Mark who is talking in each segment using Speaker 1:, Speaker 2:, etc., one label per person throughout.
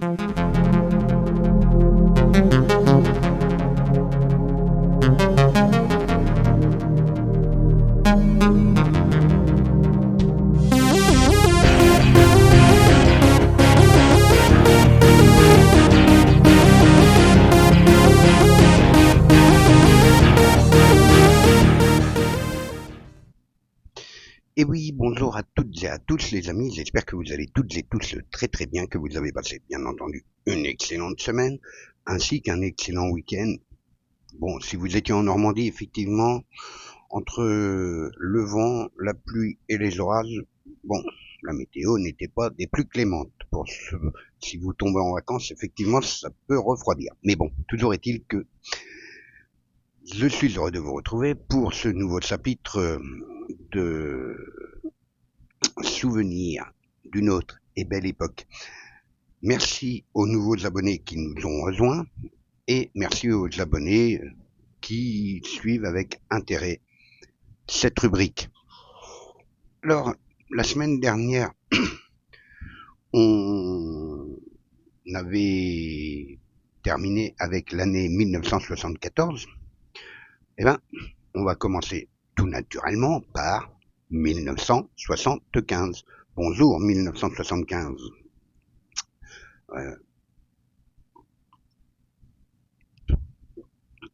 Speaker 1: Et oui, bonjour à toutes et à tous les amis, j'espère que vous allez toutes et tous très très bien, que vous avez passé bien entendu une excellente semaine, ainsi qu'un excellent week-end. Bon, si vous étiez en Normandie, effectivement, entre le vent, la pluie et les orages, bon, la météo n'était pas des plus clémentes. Si vous tombez en vacances, effectivement, ça peut refroidir. Mais bon, toujours est-il que je suis heureux de vous retrouver pour ce nouveau chapitre de souvenir d'une autre et belle époque. Merci aux nouveaux abonnés qui nous ont rejoints et merci aux abonnés qui suivent avec intérêt cette rubrique. Alors, la semaine dernière, on avait terminé avec l'année 1974. Eh bien, on va commencer tout naturellement par 1975. Bonjour 1975.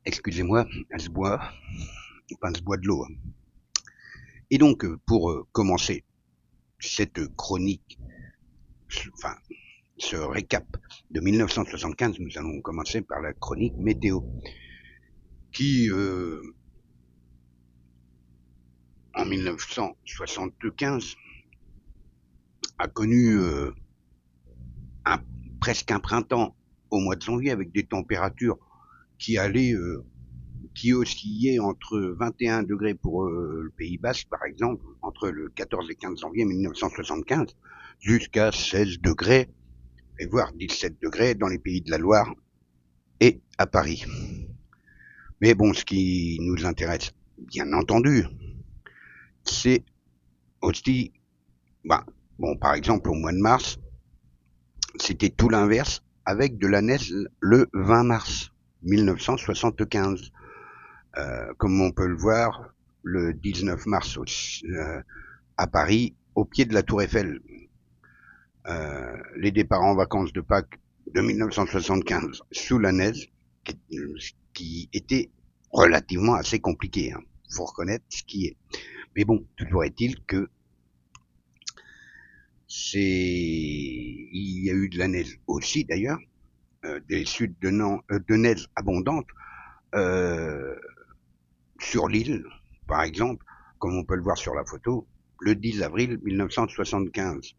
Speaker 1: Excusez-moi, elle se boit de l'eau. Et donc, pour commencer cette chronique, enfin, ce récap de 1975, nous allons commencer par la chronique météo, qui, en 1975, a connu presque un printemps au mois de janvier avec des températures qui oscillaient entre 21 degrés pour le Pays Basque, par exemple, entre le 14 et 15 janvier 1975, jusqu'à 16 degrés, et voire 17 degrés dans les pays de la Loire et à Paris. Mais bon, ce qui nous intéresse, bien entendu, c'est aussi, par exemple, au mois de mars, c'était tout l'inverse, avec de la neige le 20 mars 1975. Comme on peut le voir, le 19 mars à Paris, au pied de la Tour Eiffel. Les départs en vacances de Pâques de 1975 sous la neige, qui était relativement assez compliqué, faut reconnaître ce qui est. Mais bon, toujours est-il que il y a eu de la neige aussi d'ailleurs, des chutes de neige abondantes sur l'île, par exemple, comme on peut le voir sur la photo, le 10 avril 1975.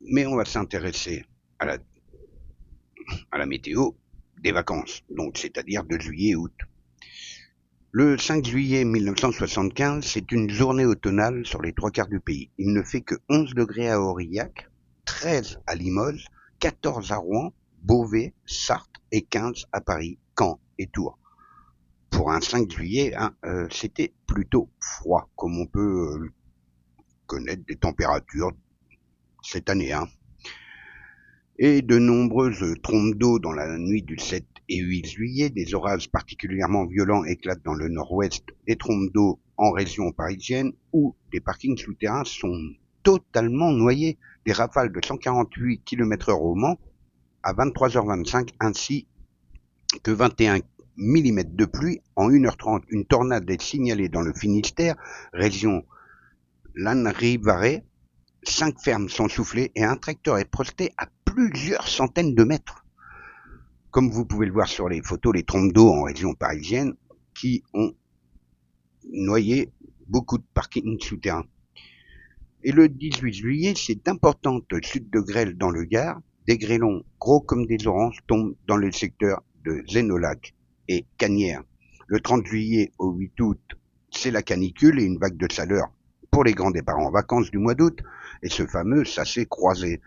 Speaker 1: Mais on va s'intéresser à la météo des vacances, donc c'est-à-dire de juillet août. Le 5 juillet 1975, c'est une journée automnale sur les 3/4 du pays. Il ne fait que 11 degrés à Aurillac, 13 à Limoges, 14 à Rouen, Beauvais, Sarthe et 15 à Paris, Caen et Tours. Pour un 5 juillet, c'était plutôt froid, comme on peut connaître des températures cette année. Et de nombreuses trompes d'eau dans la nuit du 7 et 8 juillet, des orages particulièrement violents éclatent dans le nord-ouest, des trompes d'eau en région parisienne où des parkings souterrains sont totalement noyés, des rafales de 148 km/h au Mans à 23h25 ainsi que 21 mm de pluie en 1h30. Une tornade est signalée dans le Finistère, région Lanrivaret. 5 fermes sont soufflées et un tracteur est projeté à plusieurs centaines de mètres. Comme vous pouvez le voir sur les photos, les trompes d'eau en région parisienne qui ont noyé beaucoup de parkings souterrains. Et le 18 juillet, c'est d'importantes chutes de grêle dans le Gard. Des grêlons gros comme des oranges tombent dans le secteur de Zénolac et Cagnières. Le 30 juillet au 8 août, c'est la canicule et une vague de chaleur pour les grands départs en vacances du mois d'août. Et ce fameux chassé croisé.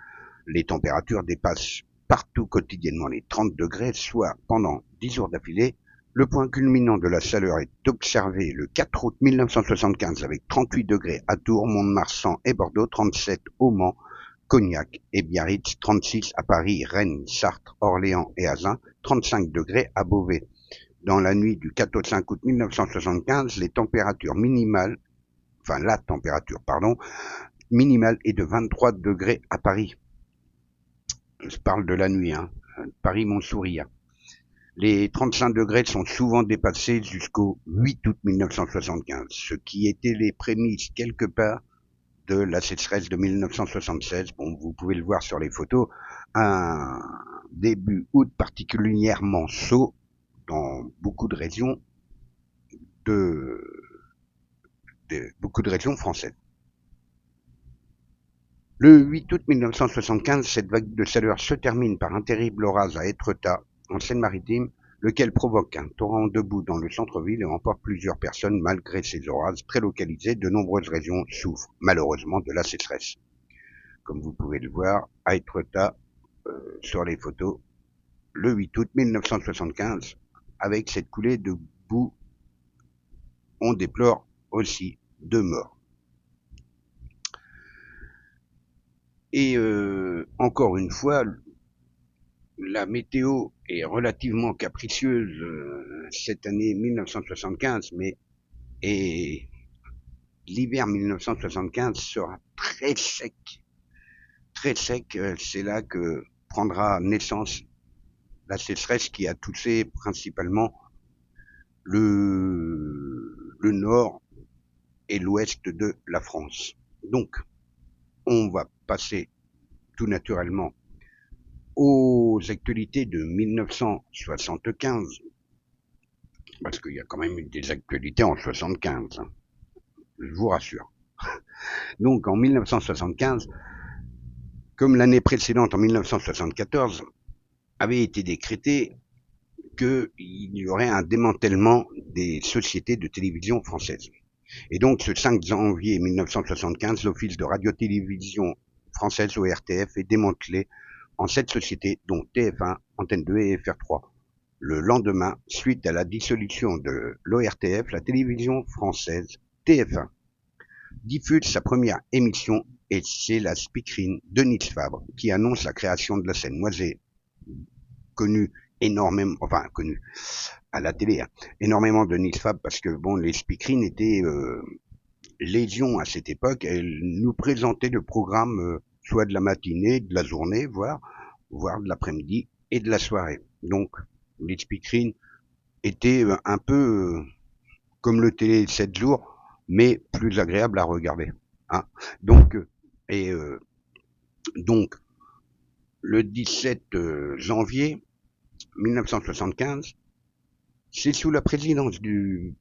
Speaker 1: Les températures dépassent partout quotidiennement les 30 degrés, soit pendant 10 jours d'affilée. Le point culminant de la chaleur est observé le 4 août 1975 avec 38 degrés à Tours, Mont-de-Marsan et Bordeaux, 37 au Mans, Cognac et Biarritz, 36 à Paris, Rennes, Chartres, Orléans et Agen, 35 degrés à Beauvais. Dans la nuit du 4 au 5 août 1975, la température minimale est de 23 degrés à Paris. Je parle de la nuit, Paris-Montsouris. Les 35 degrés sont souvent dépassés jusqu'au 8 août 1975, ce qui était les prémices quelque part de la sécheresse de 1976. Bon, vous pouvez le voir sur les photos, un début août particulièrement chaud dans beaucoup de régions françaises. Le 8 août 1975, cette vague de chaleur se termine par un terrible orage à Étretat, en Seine-Maritime, lequel provoque un torrent de boue dans le centre-ville et emporte plusieurs personnes. Malgré ces orages très localisés, de nombreuses régions souffrent malheureusement de la sécheresse. Comme vous pouvez le voir, à Étretat, sur les photos, le 8 août 1975, avec cette coulée de boue, on déplore aussi 2 morts. Et encore une fois, la météo est relativement capricieuse cette année 1975, et l'hiver 1975 sera très sec. Très sec, c'est là que prendra naissance la sécheresse qui a touché principalement le nord et l'ouest de la France. Donc, on va passer tout naturellement aux actualités de 1975, parce qu'il y a quand même eu des actualités en 75, je vous rassure. Donc en 1975, comme l'année précédente en 1974, avait été décrété qu'il y aurait un démantèlement des sociétés de télévision françaises. Et donc ce 5 janvier 1975, l'Office de radio-télévision française ORTF est démantelé en 7 sociétés, dont TF1, Antenne 2 et FR3. Le lendemain, suite à la dissolution de l'ORTF, la télévision française TF1 diffuse sa première émission et c'est la speakerine de Nils Fabre qui annonce la création de la scène. Moi j'ai connu à la télé, énormément de Nils Fabre parce que bon, les speakerines étaient légion à cette époque. Elles nous présentaient le programme soit de la matinée, de la journée, voire de l'après-midi et de la soirée. Donc les speakerines étaient un peu comme le télé 7 jours, mais plus agréable à regarder. Donc, le 17 janvier 1975, c'est sous la présidence de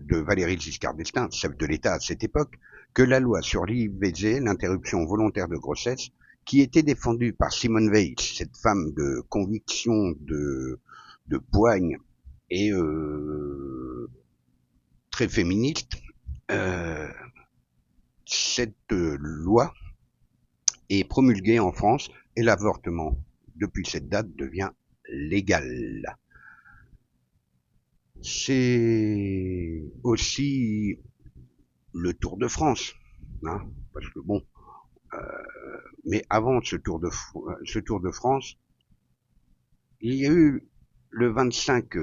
Speaker 1: Valéry Giscard d'Estaing, chef de l'État à cette époque, que la loi sur l'IVG, l'interruption volontaire de grossesse, qui était défendue par Simone Veil, cette femme de conviction de poigne et très féministe, cette loi est promulguée en France et l'avortement, depuis cette date, devient légal. C'est aussi le Tour de France, parce que bon, mais avant ce Tour de France, il y a eu le 25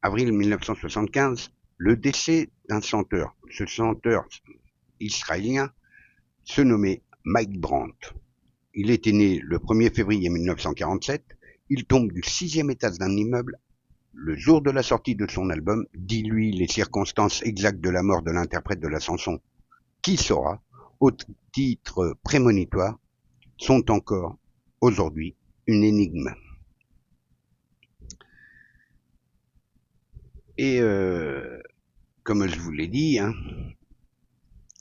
Speaker 1: avril 1975 le décès d'un chanteur. Ce chanteur israélien se nommait Mike Brandt. Il était né le 1er février 1947. Il tombe du 6e étage d'un immeuble le jour de la sortie de son album. Dis-lui les circonstances exactes de la mort de l'interprète de la chanson. Qui saura, au titre prémonitoire, sont encore aujourd'hui une énigme. Et comme je vous l'ai dit,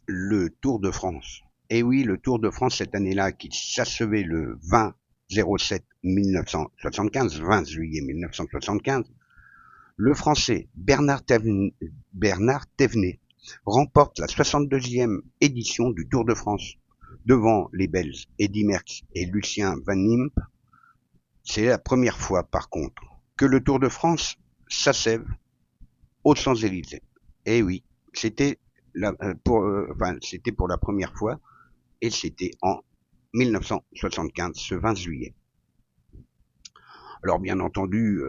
Speaker 1: le Tour de France. Et oui, le Tour de France cette année-là, qui s'achevait le 20 juillet 1975, le Français Bernard Thévenet remporte la 62e édition du Tour de France devant les Belges Eddy Merckx et Lucien Van Impe. C'est la première fois, par contre, que le Tour de France s'achève aux Champs-Élysées. Et oui, c'était pour la première fois, et c'était en 1975, ce 20 juillet. Alors bien entendu,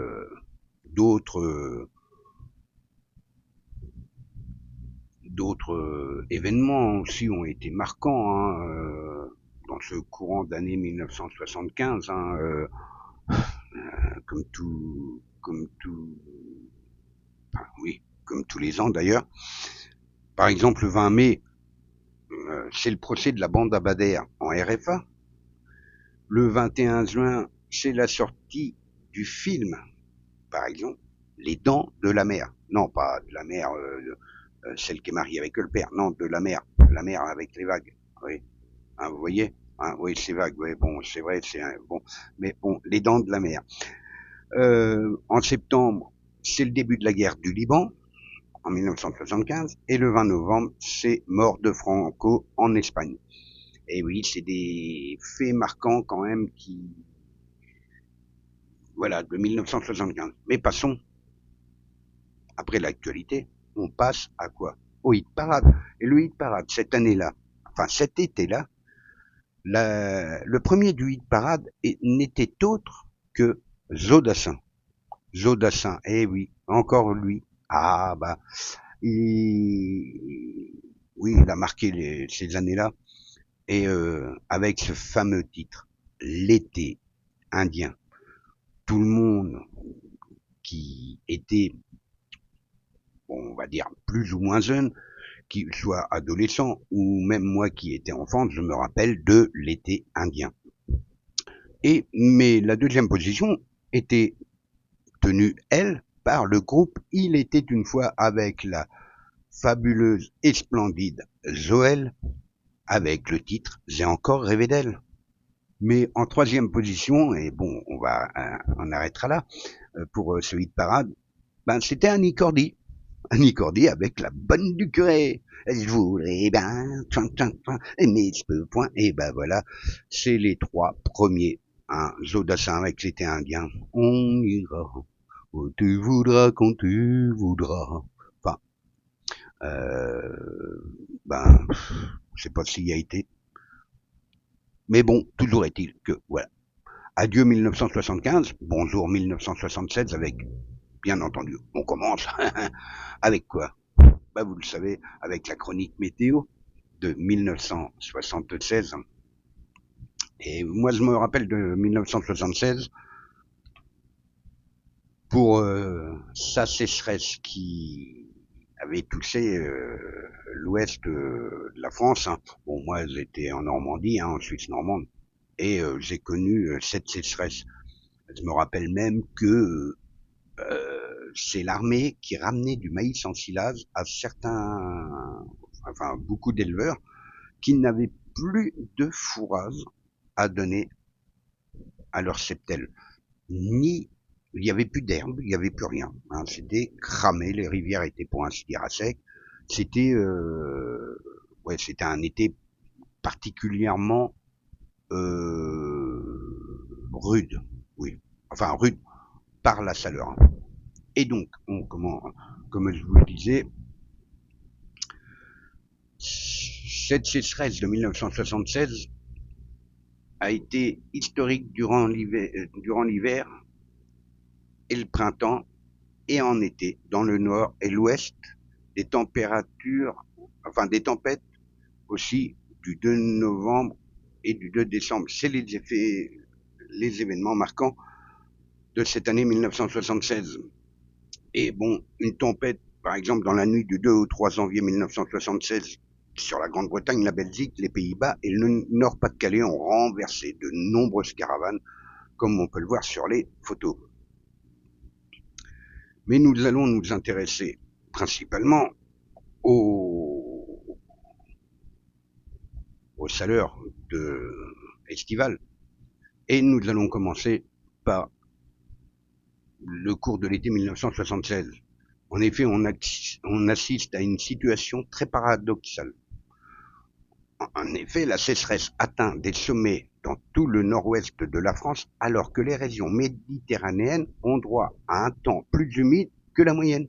Speaker 1: d'autres événements aussi ont été marquants dans ce courant d'année 1975, comme tous les ans d'ailleurs. Par exemple, le 20 mai, c'est le procès de la bande Abadère en RFA. Le 21 juin, c'est la sortie du film, par exemple, Les Dents de la Mer. Non, pas de la mer, celle qui est mariée avec le père. Non, de la mer avec les vagues. Oui, hein, vous voyez, hein, oui, c'est vague. Oui, bon, c'est vrai, bon, mais bon, Les Dents de la Mer. En septembre, c'est le début de la guerre du Liban en 1975, et le 20 novembre, c'est mort de Franco en Espagne. Et oui, c'est des faits marquants quand même de 1975. Mais passons, après l'actualité, on passe à quoi? Au hit parade. Et le hit parade, cette année-là, enfin cet été-là, le premier du hit parade n'était autre que Zodassin. Zodassin, eh oui, encore lui. Ah bah, il a marqué ces années-là. Et avec ce fameux titre, L'été indien. Tout le monde qui était, on va dire, plus ou moins jeune, qu'il soit adolescent ou même moi qui étais enfant, je me rappelle de L'été indien. Mais la deuxième position était tenue, elle, par le groupe Il était une fois, avec la fabuleuse et splendide Zoël, avec le titre J'ai encore rêvé d'elle. Mais en troisième position, et bon, on arrêtera là pour ce hit parade, c'était Annie Cordy. Annie Cordy avec La Bonne du Curé. Je voudrais bien, mais je peux point. Et voilà, c'est les trois premiers. Zodassin avec L'été indien. On ira où tu voudras, quand tu voudras. Enfin, je sais pas s'il y a été. Mais bon, toujours est-il que, voilà. Adieu 1975, bonjour 1976 avec, bien entendu, on commence avec quoi? Vous le savez, avec la chronique météo de 1976. Et moi, je me rappelle de 1976 pour sa sécheresse qui avait touché l'ouest de la France. Bon, moi, j'étais en Normandie, en Suisse normande, et j'ai connu cette sécheresse. Je me rappelle même que c'est l'armée qui ramenait du maïs en silage à beaucoup d'éleveurs qui n'avaient plus de fourrage à donner à leurs septelles. Il n'y avait plus d'herbe, il n'y avait plus rien. C'était cramé, les rivières étaient pour ainsi dire à sec. C'était c'était un été particulièrement rude, oui. Enfin rude par la chaleur. Et donc, comme je vous le disais, cette sécheresse de 1976 a été historique durant l'hiver et le printemps, et en été, dans le nord et l'ouest, des tempêtes aussi du 2 novembre et du 2 décembre. C'est les événements marquants de cette année 1976. Et bon, une tempête, par exemple, dans la nuit du 2 au 3 janvier 1976, sur la Grande-Bretagne, la Belgique, les Pays-Bas et le Nord-Pas-de-Calais ont renversé de nombreuses caravanes, comme on peut le voir sur les photos. Mais nous allons nous intéresser principalement aux chaleurs estivales. Et nous allons commencer par le cours de l'été 1976. En effet, on assiste à une situation très paradoxale. En effet, la sécheresse atteint des sommets dans tout le nord-ouest de la France, alors que les régions méditerranéennes ont droit à un temps plus humide que la moyenne.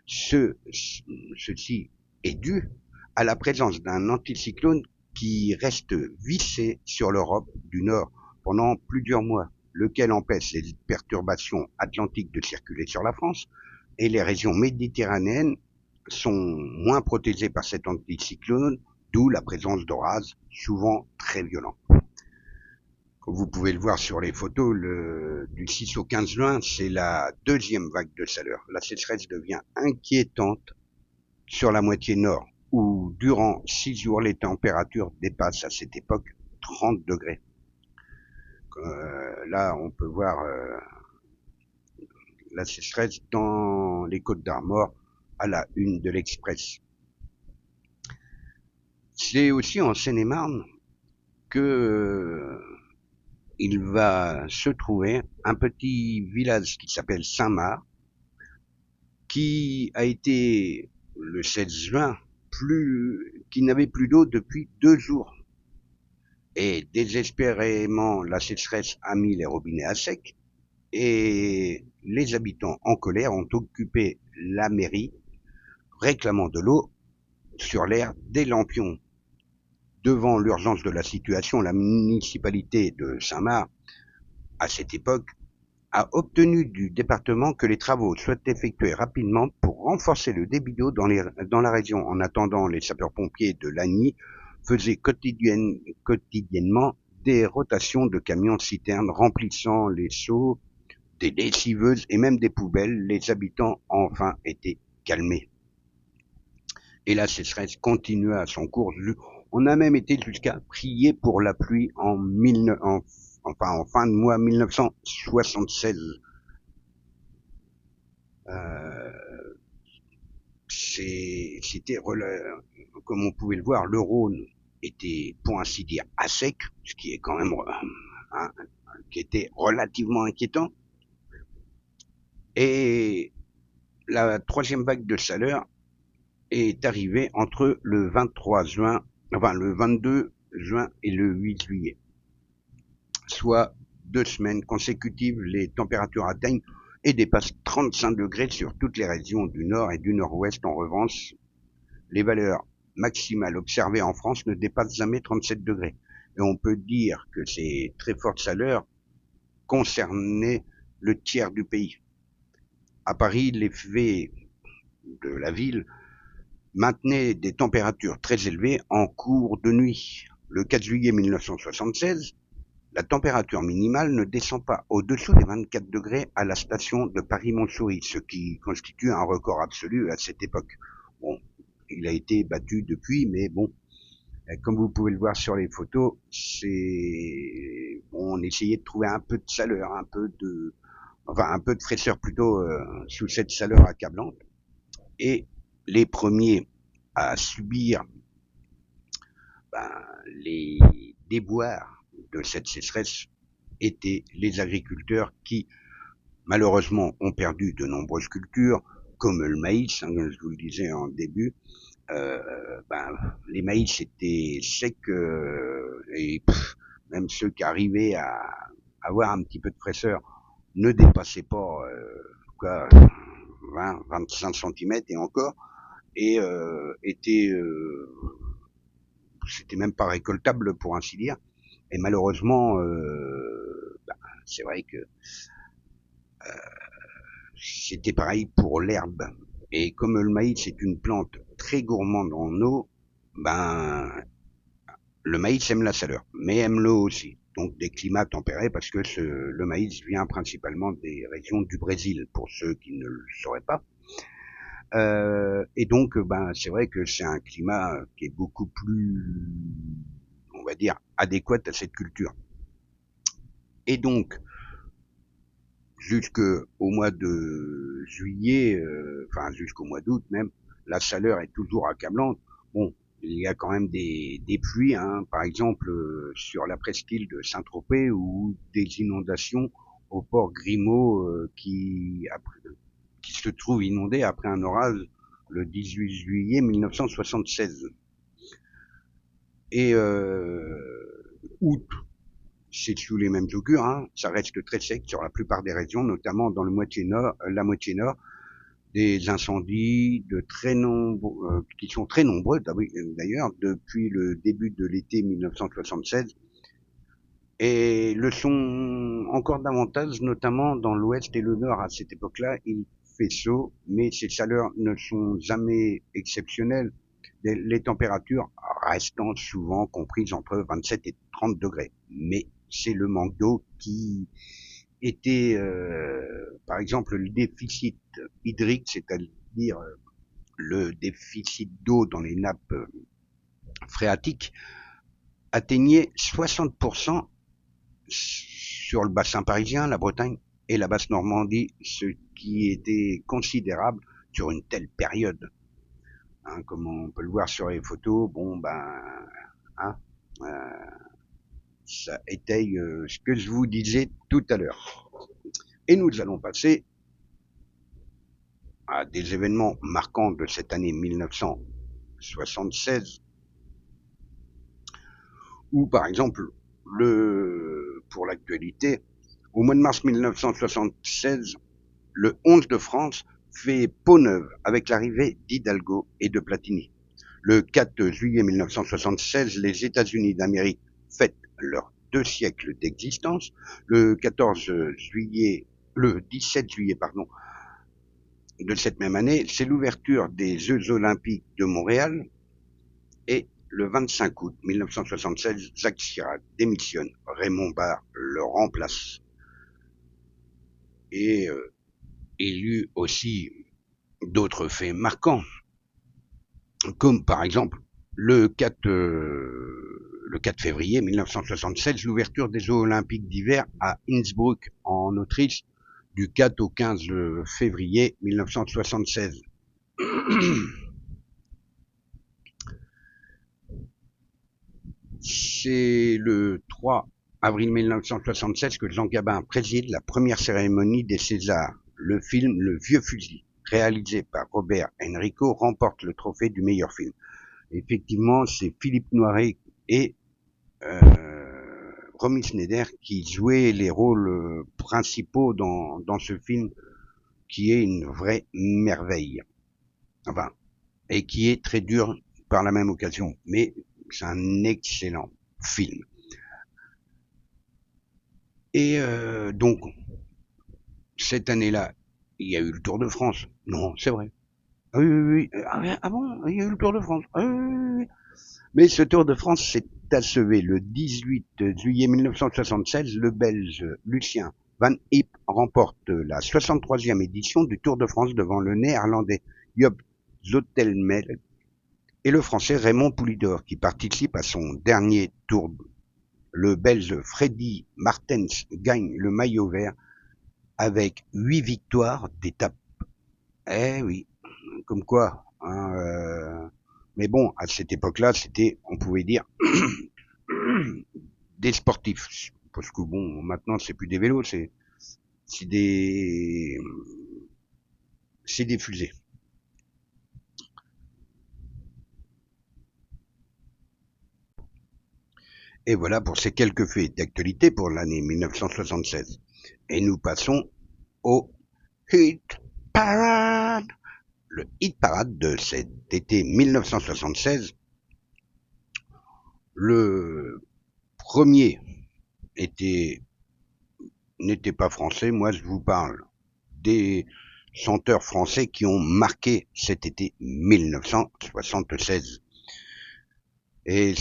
Speaker 1: Ceci est dû à la présence d'un anticyclone qui reste vissé sur l'Europe du Nord pendant plusieurs mois, lequel empêche les perturbations atlantiques de circuler sur la France, et les régions méditerranéennes sont moins protégées par cet anticyclone, d'où la présence d'orages souvent très violents. Comme vous pouvez le voir sur les photos, du 6 au 15 juin, c'est la deuxième vague de chaleur. La sécheresse devient inquiétante sur la moitié nord, où durant 6 jours, les températures dépassent à cette époque 30 degrés. Là, on peut voir la sécheresse dans les Côtes d'Armor à la une de l'Express. C'est aussi en Seine-et-Marne que il va se trouver un petit village qui s'appelle Saint-Marc, qui a été le 16 juin qui n'avait plus d'eau depuis 2 jours. Et désespérément, la sécheresse a mis les robinets à sec et les habitants en colère ont occupé la mairie réclamant de l'eau sur l'aire des lampions. Devant l'urgence de la situation, la municipalité de Saint-Marc, à cette époque, a obtenu du département que les travaux soient effectués rapidement pour renforcer le débit d'eau dans la région. En attendant, les sapeurs-pompiers de Lagny faisaient quotidiennement des rotations de camions-citernes remplissant les seaux, des lessiveuses et même des poubelles. Les habitants enfin étaient calmés. Et la sécheresse continua son cours. On a même été jusqu'à prier pour la pluie en fin de mois 1976. C'était, comme on pouvait le voir, le Rhône était, pour ainsi dire, à sec, ce qui est quand même, qui était relativement inquiétant. Et la troisième vague de chaleur est arrivée entre le 22 juin et le 8 juillet. Soit 2 semaines consécutives, les températures atteignent et dépassent 35 degrés sur toutes les régions du nord et du nord-ouest. En revanche, les valeurs maximales observées en France ne dépassent jamais 37 degrés. Et on peut dire que ces très fortes chaleurs concernaient le tiers du pays. À Paris, l'effet de la ville maintenait des températures très élevées en cours de nuit. Le 4 juillet 1976, la température minimale ne descend pas au-dessous des 24 degrés à la station de Paris-Montsouris, ce qui constitue un record absolu à cette époque. Bon, il a été battu depuis, mais bon, comme vous pouvez le voir sur les photos, on essayait de trouver un peu de chaleur, un peu de fraîcheur plutôt sous cette chaleur accablante. Et les premiers à subir les déboires de cette sécheresse étaient les agriculteurs qui, malheureusement, ont perdu de nombreuses cultures, comme le maïs, comme je vous le disais en début. Les maïs étaient secs et même ceux qui arrivaient à avoir un petit peu de fraîcheur ne dépassaient pas 20-25 cm et encore, et c'était même pas récoltable pour ainsi dire. Et malheureusement, c'est vrai que c'était pareil pour l'herbe. Et comme le maïs est une plante très gourmande en eau, le maïs aime la chaleur, mais aime l'eau aussi. Donc des climats tempérés, parce que le maïs vient principalement des régions du Brésil, pour ceux qui ne le sauraient pas. Et donc, c'est vrai que c'est un climat qui est beaucoup plus, on va dire, adéquat à cette culture. Et donc, jusqu'au mois de juillet, jusqu'au mois d'août même, la chaleur est toujours accablante. Bon, il y a quand même des pluies, par exemple sur la presqu'île de Saint-Tropez, ou des inondations au port Grimaud qui se trouve inondé après un orage le 18 juillet 1976. Et août, c'est sous les mêmes augures, ça reste très sec sur la plupart des régions, notamment dans la moitié nord, des incendies qui sont très nombreux d'ailleurs depuis le début de l'été 1976 et le sont encore davantage, notamment dans l'ouest et le nord. À cette époque-là, il fait chaud, mais ces chaleurs ne sont jamais exceptionnelles, les températures restant souvent comprises entre 27 et 30 degrés. Mais c'est le manque d'eau qui était, par exemple, le déficit hydrique, c'est-à-dire le déficit d'eau dans les nappes phréatiques, atteignait 60% sur le bassin parisien, la Bretagne et la basse Normandie, ce qui était considérable sur une telle période. Hein, comme on peut le voir sur les photos, bon ben, hein, ça étaye ce que je vous disais tout à l'heure. Et nous allons passer à des événements marquants de cette année 1976, où par exemple, pour l'actualité, au mois de mars 1976, le 11 de France fait peau neuve avec l'arrivée d'Hidalgo et de Platini. Le 4 juillet 1976, les États-Unis d'Amérique fêtent leurs 2 siècles d'existence. Le 17 juillet, de cette même année, c'est l'ouverture des Jeux Olympiques de Montréal. Et le 25 août 1976, Jacques Chirac démissionne. Raymond Barre le remplace. Et il y eut aussi d'autres faits marquants, comme par exemple le 4 février 1976, l'ouverture des Jeux Olympiques d'hiver à Innsbruck, en Autriche, du 4 au 15 février 1976. C'est le 3 avril 1976 que Jean Gabin préside la première cérémonie des Césars. Le film Le Vieux Fusil, réalisé par Robert Enrico, remporte le trophée du meilleur film. Effectivement, c'est Philippe Noiret et Romy Schneider qui jouaient les rôles principaux dans ce film, qui est une vraie merveille. Enfin, et qui est très dur par la même occasion, mais c'est un excellent film. Et donc, cette année-là, il y a eu le Tour de France. Non, c'est vrai. Oui, oui, oui. Ah bon, il y a eu le Tour de France. Oui, oui, oui. Mais ce Tour de France s'est achevé le 18 juillet 1976. Le Belge Lucien Van Impe remporte la 63e édition du Tour de France devant le Néerlandais Joop Zoetemelk et le Français Raymond Poulidor, qui participe à son dernier Tour. Le Belge Freddy Martens gagne le maillot vert avec 8 victoires d'étape. Eh oui, comme quoi. Hein, mais bon, à cette époque-là, c'était, on pouvait dire, des sportifs. Parce que bon, maintenant, c'est plus des vélos, c'est des fusées. Et voilà pour ces quelques faits d'actualité pour l'année 1976. Et nous passons au Hit Parade. Le Hit Parade de cet été 1976. Le premier n'était pas français. Moi, je vous parle des chanteurs français qui ont marqué cet été 1976. Et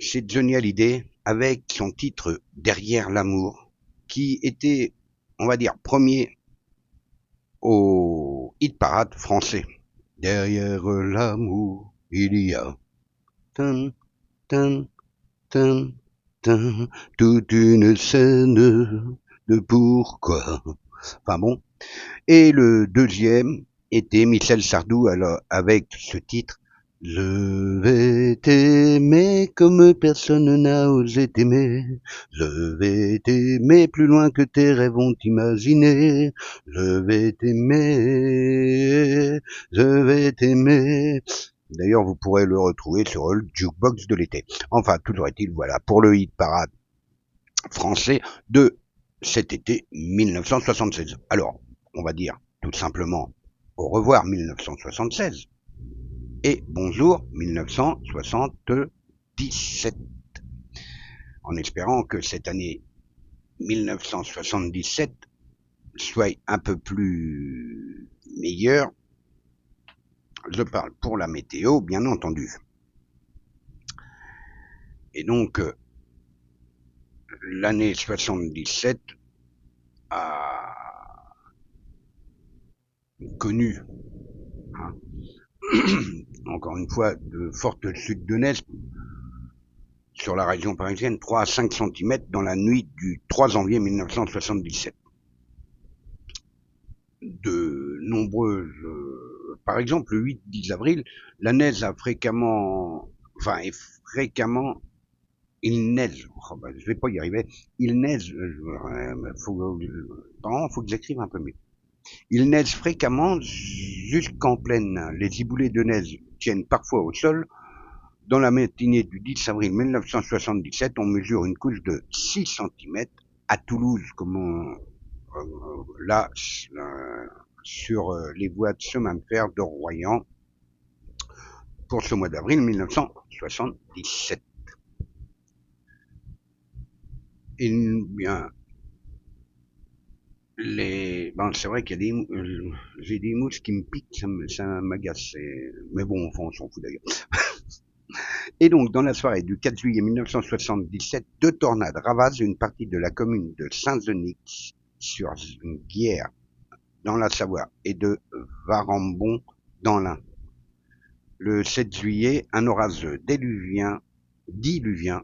Speaker 1: c'est Johnny Hallyday avec son titre Derrière l'amour, qui était, on va dire, premier au hit parade français. Derrière l'amour, il y a tin, tin, tin, tin, toute une scène de pourquoi. Enfin bon. Et le deuxième était Michel Sardou avec ce titre Je vais t'aimer comme personne n'a osé t'aimer. Je vais t'aimer plus loin que tes rêves ont imaginé. Je vais t'aimer, je vais t'aimer. D'ailleurs, vous pourrez le retrouver sur le jukebox de l'été. Enfin, toujours est-il, voilà, pour le hit parade français de cet été 1976. Alors, on va dire tout simplement au revoir 1976 et bonjour 1977, en espérant que cette année 1977 soit un peu plus meilleure. Je parle pour la météo, bien entendu. Et donc, l'année 77 a connu, hein, encore une fois, de fortes chutes de neige sur la région parisienne, 3 à 5 cm dans la nuit du 3 janvier 1977. De nombreuses... par exemple, le 8-10 avril, la neige a fréquemment... il neige. Oh, je vais pas y arriver. Il neige... faut que j'écrive un peu mieux. Il neige fréquemment jusqu'en pleine. Les giboulées de neige tiennent parfois au sol. Dans la matinée du 10 avril 1977, on mesure une couche de 6 cm à Toulouse, comme là, sur les voies de chemin de fer de Royan, pour ce mois d'avril 1977. Et bien, c'est vrai qu'il y a j'ai des mouches qui me piquent, ça m'agace, mais bon, enfin, on s'en fout d'ailleurs. Et donc, dans la soirée du 4 juillet 1977, 2 tornades ravagent une partie de la commune de Saint-Genix sur Guiers dans la Savoie et de Varambon dans l'Ain. Le 7 juillet, un orage diluvien,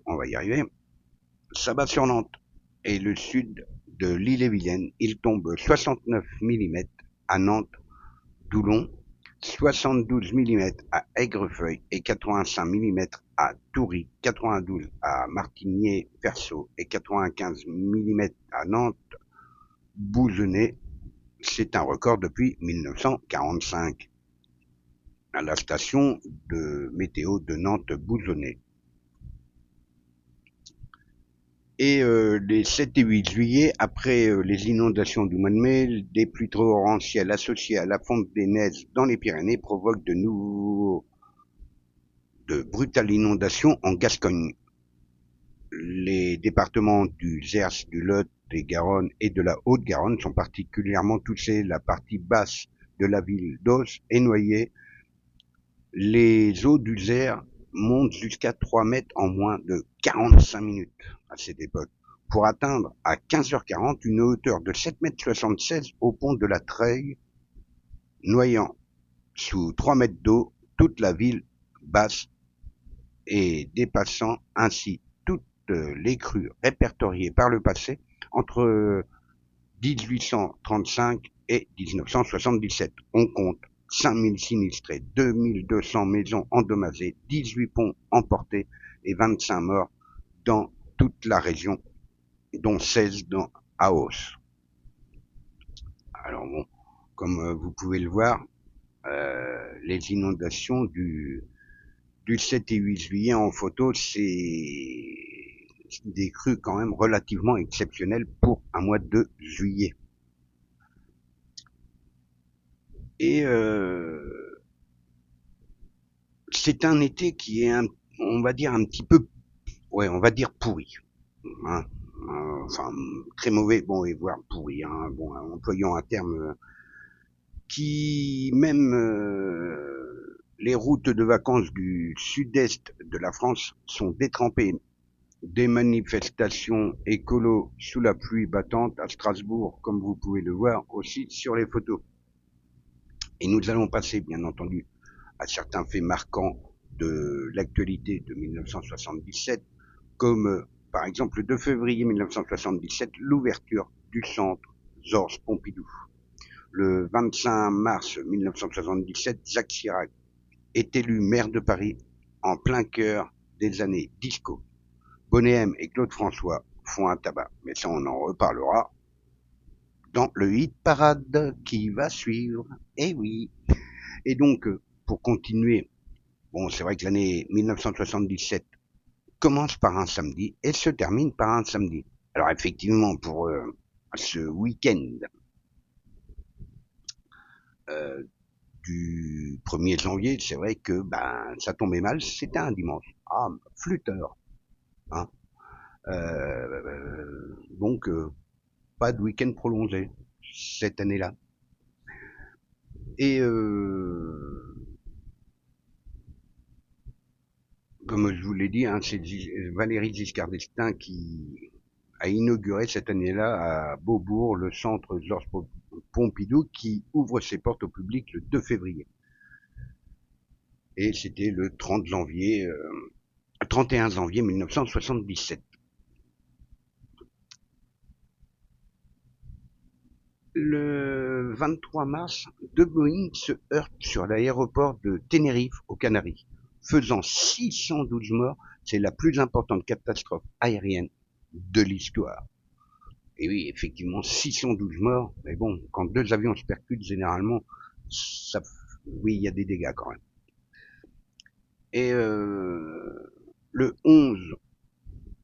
Speaker 1: on va y arriver, s'abat sur Nantes et le sud de l'Ille-et-Vilaine. Il tombe 69 mm à Nantes, Doulon, 72 mm à Aigrefeuille et 85 mm à Toury, 92 à Martigny-Verso et 95 mm à Nantes-Bouzonnet. C'est un record depuis 1945 à la station de météo de Nantes-Bouzonnet. Et les 7 et 8 juillet, après les inondations du mois de mai, des pluies torrentielles associées à la fonte des neiges dans les Pyrénées provoquent de brutales inondations en Gascogne. Les départements du Gers, du Lot, des Garonne et de la Haute-Garonne sont particulièrement touchés. La partie basse de la ville d'Os est noyée. Les eaux du Gers montent jusqu'à 3 mètres en moins de 45 minutes à cette époque, pour atteindre à 15h40 une hauteur de 7,76 m au pont de la Treille, noyant sous 3 mètres d'eau toute la ville basse et dépassant ainsi toutes les crues répertoriées par le passé entre 1835 et 1977. On compte 5000 sinistrés, 2200 maisons endommagées, 18 ponts emportés et 25 morts dans toute la région, dont 16 dans Aos. Alors bon, comme vous pouvez le voir, les inondations du 7 et 8 juillet en photo, c'est des crues quand même relativement exceptionnelles pour un mois de juillet. Et c'est un été qui est, on va dire, un petit peu, on va dire pourri. Hein. Enfin, très mauvais, bon, et voire pourri, hein, bon, employant un terme qui, même les routes de vacances du sud-est de la France sont détrempées. Des manifestations écolo sous la pluie battante à Strasbourg, comme vous pouvez le voir aussi sur les photos. Et nous allons passer, bien entendu, à certains faits marquants de l'actualité de 1977, comme par exemple le 2 février 1977, l'ouverture du centre Georges Pompidou. Le 25 mars 1977, Jacques Chirac est élu maire de Paris en plein cœur des années disco. Bonnet M et Claude François font un tabac, mais ça on en reparlera dans le hit parade qui va suivre. Eh oui. Et donc, pour continuer, bon, c'est vrai que l'année 1977 commence par un samedi et se termine par un samedi. Alors effectivement, pour ce week-end du 1er janvier, c'est vrai que ça tombait mal, c'était un dimanche. Ah, flûteur. Hein. Donc, pas de week-end prolongé cette année-là. Et comme je vous l'ai dit, hein, c'est Valéry Giscard d'Estaing qui a inauguré cette année-là à Beaubourg le centre Georges Pompidou qui ouvre ses portes au public le 2 février. Et c'était le 31 janvier 1977. Le 23 mars, deux Boeing se heurtent sur l'aéroport de Tenerife aux Canaries, faisant 612 morts. C'est la plus importante catastrophe aérienne de l'histoire. Et oui, effectivement, 612 morts, mais bon, quand deux avions se percutent, généralement, oui, il y a des dégâts quand même. Et le 11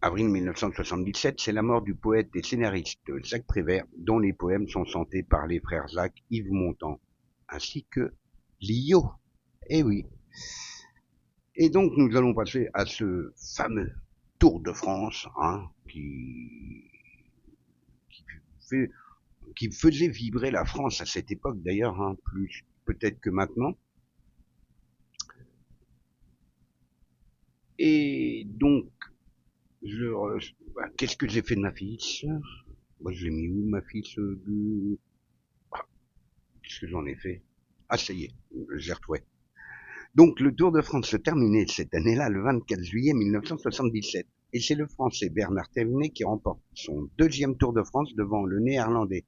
Speaker 1: avril 1977, c'est la mort du poète et scénariste Jacques Prévert, dont les poèmes sont chantés par les frères Jacques, Yves Montand, ainsi que Lio. Eh oui. Et donc nous allons passer à ce fameux Tour de France, hein, qui faisait vibrer la France à cette époque d'ailleurs, hein, plus peut-être que maintenant. Et donc, qu'est-ce que j'ai fait de ma fiche? Moi, je l'ai mis où, ma fiche de... Qu'est-ce que j'en ai fait? Ah, ça y est, j'ai retrouvé. Donc, le Tour de France se terminait cette année-là, le 24 juillet 1977. Et c'est le Français Bernard Thévenet qui remporte son deuxième Tour de France devant le Néerlandais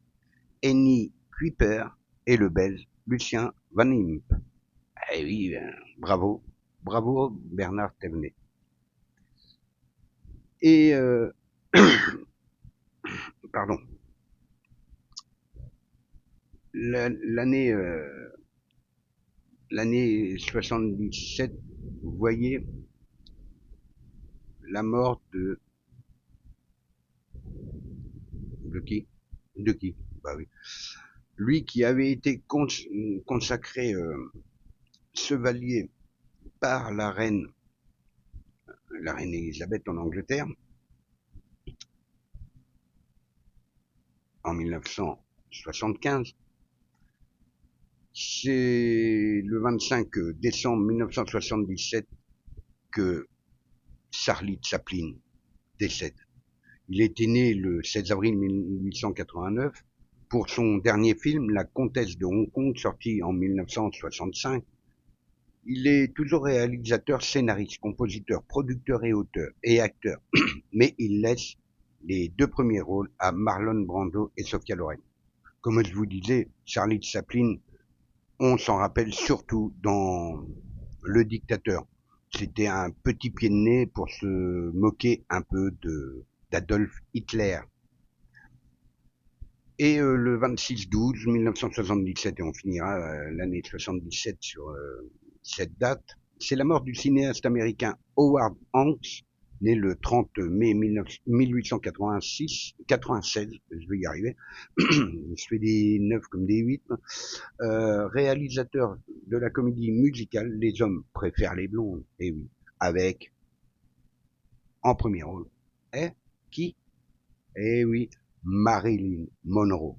Speaker 1: Hennie Kuiper et le Belge Lucien Van Impe. Eh oui, bravo, bravo Bernard Thévenet. Et pardon, l'année 77, vous voyez la mort de qui? De qui? Bah oui. Lui qui avait été consacré chevalier par la reine Elisabeth en Angleterre en 1975. C'est le 25 décembre 1977 que Charlie Chaplin décède. Il était né le 16 avril 1889 pour son dernier film, La Comtesse de Hong Kong, sorti en 1965. Il est toujours réalisateur, scénariste, compositeur, producteur et auteur, et acteur. Mais il laisse les deux premiers rôles à Marlon Brando et Sophia Loren. Comme je vous disais, Charlie Chaplin, on s'en rappelle surtout dans Le Dictateur. C'était un petit pied de nez pour se moquer un peu d'Adolf Hitler. Et le 26-12-1977, et on finira l'année 77 sur cette date, c'est la mort du cinéaste américain Howard Hawks, né le 30 mai 1896, je vais y arriver, je fais des 9 comme des 8, réalisateur de la comédie musicale Les hommes préfèrent les blondes, et oui, avec, en premier rôle, qui? Eh oui, Marilyn Monroe,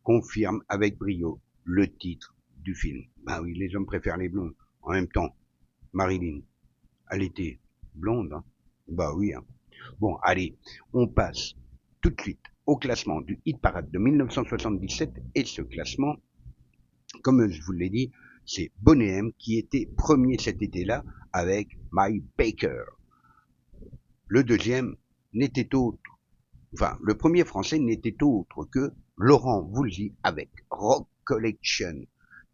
Speaker 1: confirme avec brio le titre du film. Ben oui, les hommes préfèrent les blondes. En même temps, Marilyn, elle était blonde, hein? Bah oui, hein. Bon, allez, on passe tout de suite au classement du hit parade de 1977, et ce classement, comme je vous l'ai dit, c'est Boney M qui était premier cet été-là avec My Baker. Le deuxième n'était autre, enfin, le premier français n'était autre que Laurent Voulzy avec Rock Collection,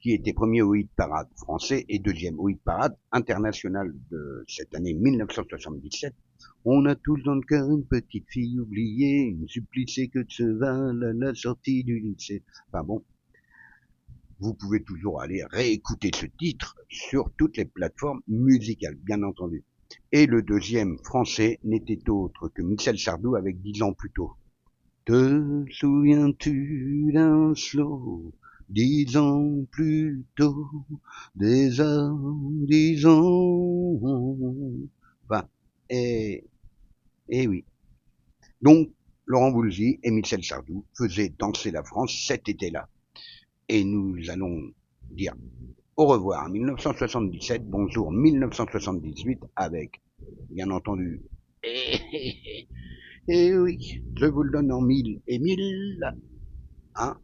Speaker 1: qui était premier au hit parade français et deuxième au hit parade international de cette année 1977. On a tous dans le cœur une petite fille oubliée, une supplicée que de ce vin à la sortie du lycée. Enfin bon, vous pouvez toujours aller réécouter ce titre sur toutes les plateformes musicales, bien entendu. Et le deuxième français n'était autre que Michel Sardou avec 10 ans plus tôt. Te souviens-tu d'un slow 10 ans plus tôt, des heures, 10 ans. Enfin, et oui. Donc, Laurent Voulzy et Michel Sardou faisaient danser la France cet été-là. Et nous allons dire au revoir 1977, bonjour 1978 avec, bien entendu, et oui, je vous le donne en 1000 et 1000, hein,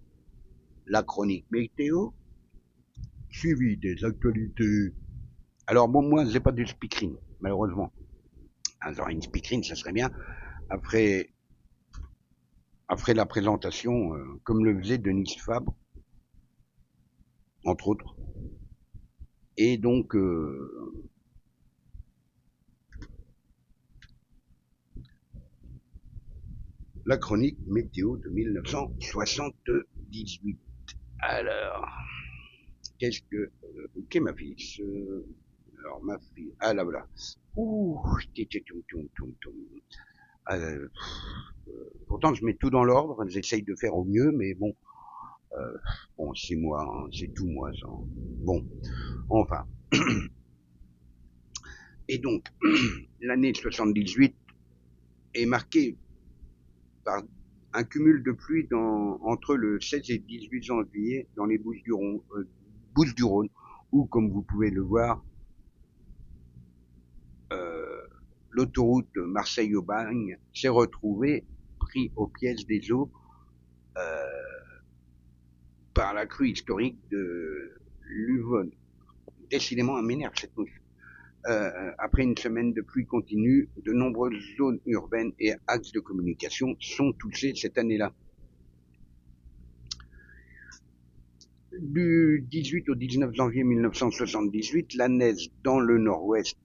Speaker 1: la chronique météo, suivi des actualités. Alors bon, moi, j'ai pas de speakerine, malheureusement. Alors une speakerine, ça serait bien. Après, après la présentation, comme le faisait Denis Fabre, entre autres. Et donc, la chronique météo de 1978. Alors, qu'est-ce que... ok, ma fille. Alors, ma fille... Ah, là, voilà. Ouh, euh, pourtant, je mets tout dans l'ordre. J'essaye de faire au mieux, mais bon, bon, c'est moi, hein, c'est tout moi, ça. Bon, enfin. Et donc, l'année 78 est marquée par un cumul de pluie entre le 16 et 18 janvier dans les Bouches-du-Rhône, où, comme vous pouvez le voir, euh, l'autoroute Marseille-Aubagne s'est retrouvée pris au piège des eaux par la crue historique de l'Uvonne. Décidément, elle m'énerve cette mouche. Après une semaine de pluie continue, de nombreuses zones urbaines et axes de communication sont touchés cette année-là. Du 18 au 19 janvier 1978, la neige dans le nord-ouest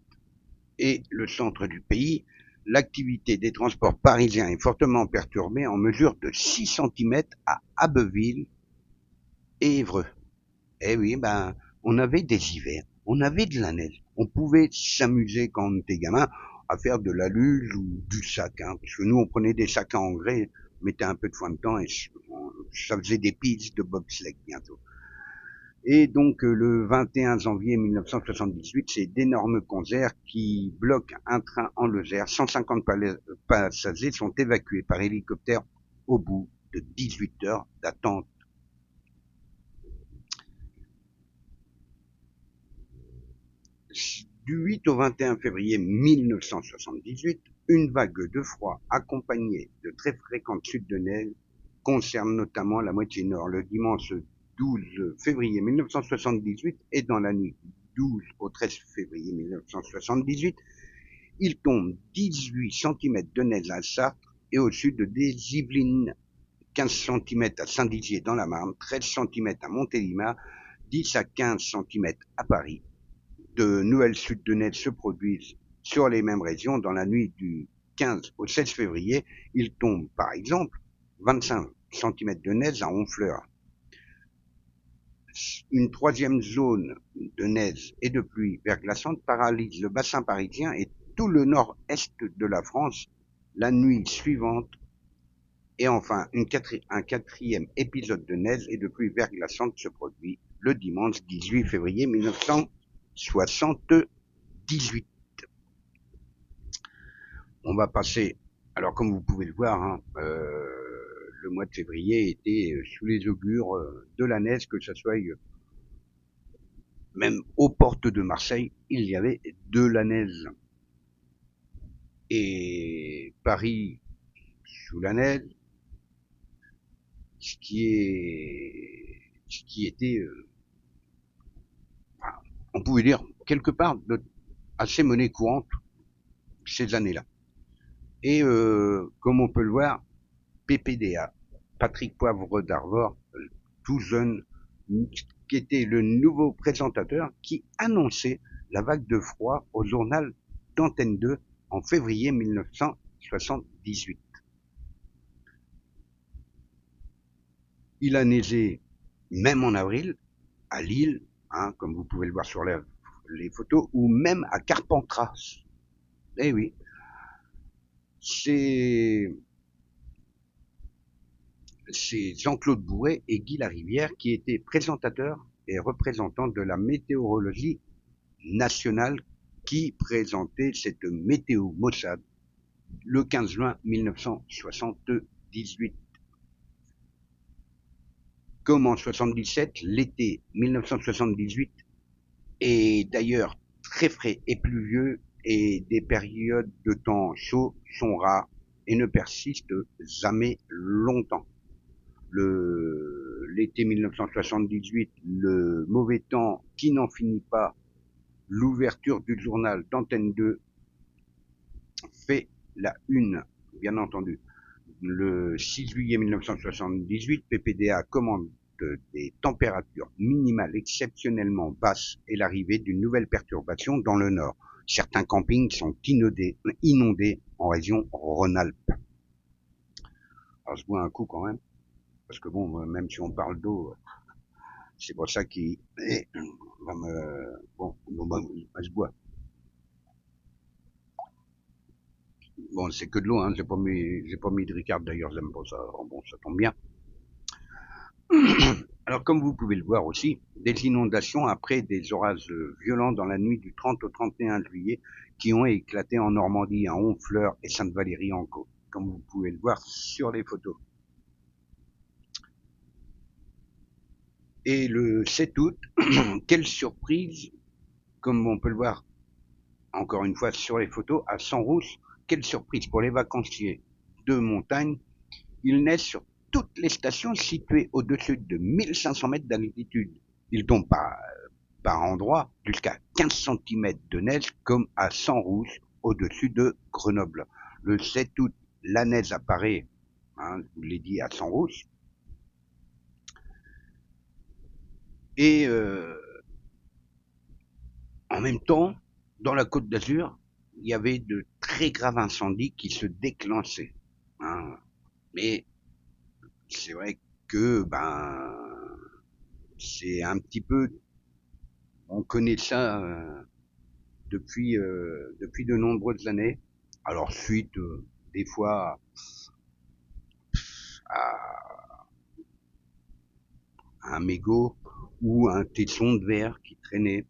Speaker 1: et le centre du pays, l'activité des transports parisiens est fortement perturbée en mesure de 6 cm à Abbeville et Évreux. Eh oui, ben, on avait des hivers, on avait de la neige. On pouvait s'amuser quand on était gamin à faire de la luge ou du sac, hein, parce que nous, on prenait des sacs à engrais, mettait un peu de foin de temps et ça faisait des pistes de bobsleigh bientôt. Et donc, le 21 janvier 1978, c'est d'énormes concerts qui bloquent un train en Lozère. 150 passagers sont évacués par hélicoptère au bout de 18 heures d'attente. Du 8 au 21 février 1978, une vague de froid accompagnée de très fréquentes chutes de neige concerne notamment la moitié nord. Le dimanche 12 février 1978 et dans la nuit du 12 au 13 février 1978, il tombe 18 cm de neige à Chartres et au sud des Yvelines, 15 cm à Saint-Dizier dans la Marne, 13 cm à Montélimar, 10 à 15 cm à Paris. De nouvelles chutes de neige se produisent sur les mêmes régions. Dans la nuit du 15 au 16 février, il tombe par exemple 25 cm de neige à Honfleur. Une troisième zone de neige et de pluie verglaçante paralyse le bassin parisien et tout le nord-est de la France la nuit suivante. Et enfin, un quatrième épisode de neige et de pluie verglaçante se produit le dimanche 18 février 1978. On va passer, alors comme vous pouvez le voir, hein, le mois de février était sous les augures de la neige, que ce soit même aux portes de Marseille, il y avait de la neige. Et Paris sous la neige, ce qui était, enfin, on pouvait dire quelque part assez monnaie courante ces années-là. Et comme on peut le voir, PPDA, Patrick Poivre d'Arvor, tout jeune, qui était le nouveau présentateur qui annonçait la vague de froid au journal d'Antenne 2 en février 1978. Il a neigé même en avril à Lille, hein, comme vous pouvez le voir sur les photos, ou même à Carpentras. Eh oui, c'est c'est Jean-Claude Bourret et Guy Larivière qui étaient présentateurs et représentants de la météorologie nationale qui présentait cette météo maussade le 15 juin 1978. Comme en 77, l'été 1978 est d'ailleurs très frais et pluvieux et des périodes de temps chaud sont rares et ne persistent jamais longtemps. L'été 1978, le mauvais temps qui n'en finit pas, l'ouverture du journal d'Antenne 2 fait la une, bien entendu. Le 6 juillet 1978, PPDA commande des températures minimales exceptionnellement basses et l'arrivée d'une nouvelle perturbation dans le nord. Certains campings sont inondés en région Rhône-Alpes. Alors je bois un coup quand même, parce que bon, même si on parle d'eau, c'est pour ça qu'il va me... Bon, je bois. Bon, c'est que de l'eau, hein. J'ai pas mis de Ricard, d'ailleurs, j'aime pas ça. Bon, ça tombe bien. Alors, comme vous pouvez le voir aussi, des inondations après des orages violents dans la nuit du 30 au 31 juillet qui ont éclaté en Normandie, à Honfleur et Sainte-Valérie-en-Caux, comme vous pouvez le voir sur les photos. Et le 7 août, quelle surprise, comme on peut le voir encore une fois sur les photos, à Sanrousse, quelle surprise pour les vacanciers de montagne, il neige sur toutes les stations situées au-dessus de 1500 mètres d'altitude. Il tombe par endroits jusqu'à 15 cm de neige, comme à Sanrousse, au-dessus de Grenoble. Le 7 août, la neige apparaît, je vous l'ai dit, à Sanrousse. Et en même temps, dans la Côte d'Azur, il y avait de très graves incendies qui se déclenchaient. Mais c'est vrai que c'est un petit peu, on connaît ça depuis de nombreuses années. Alors suite des fois à un mégot ou un tesson de verre qui traînait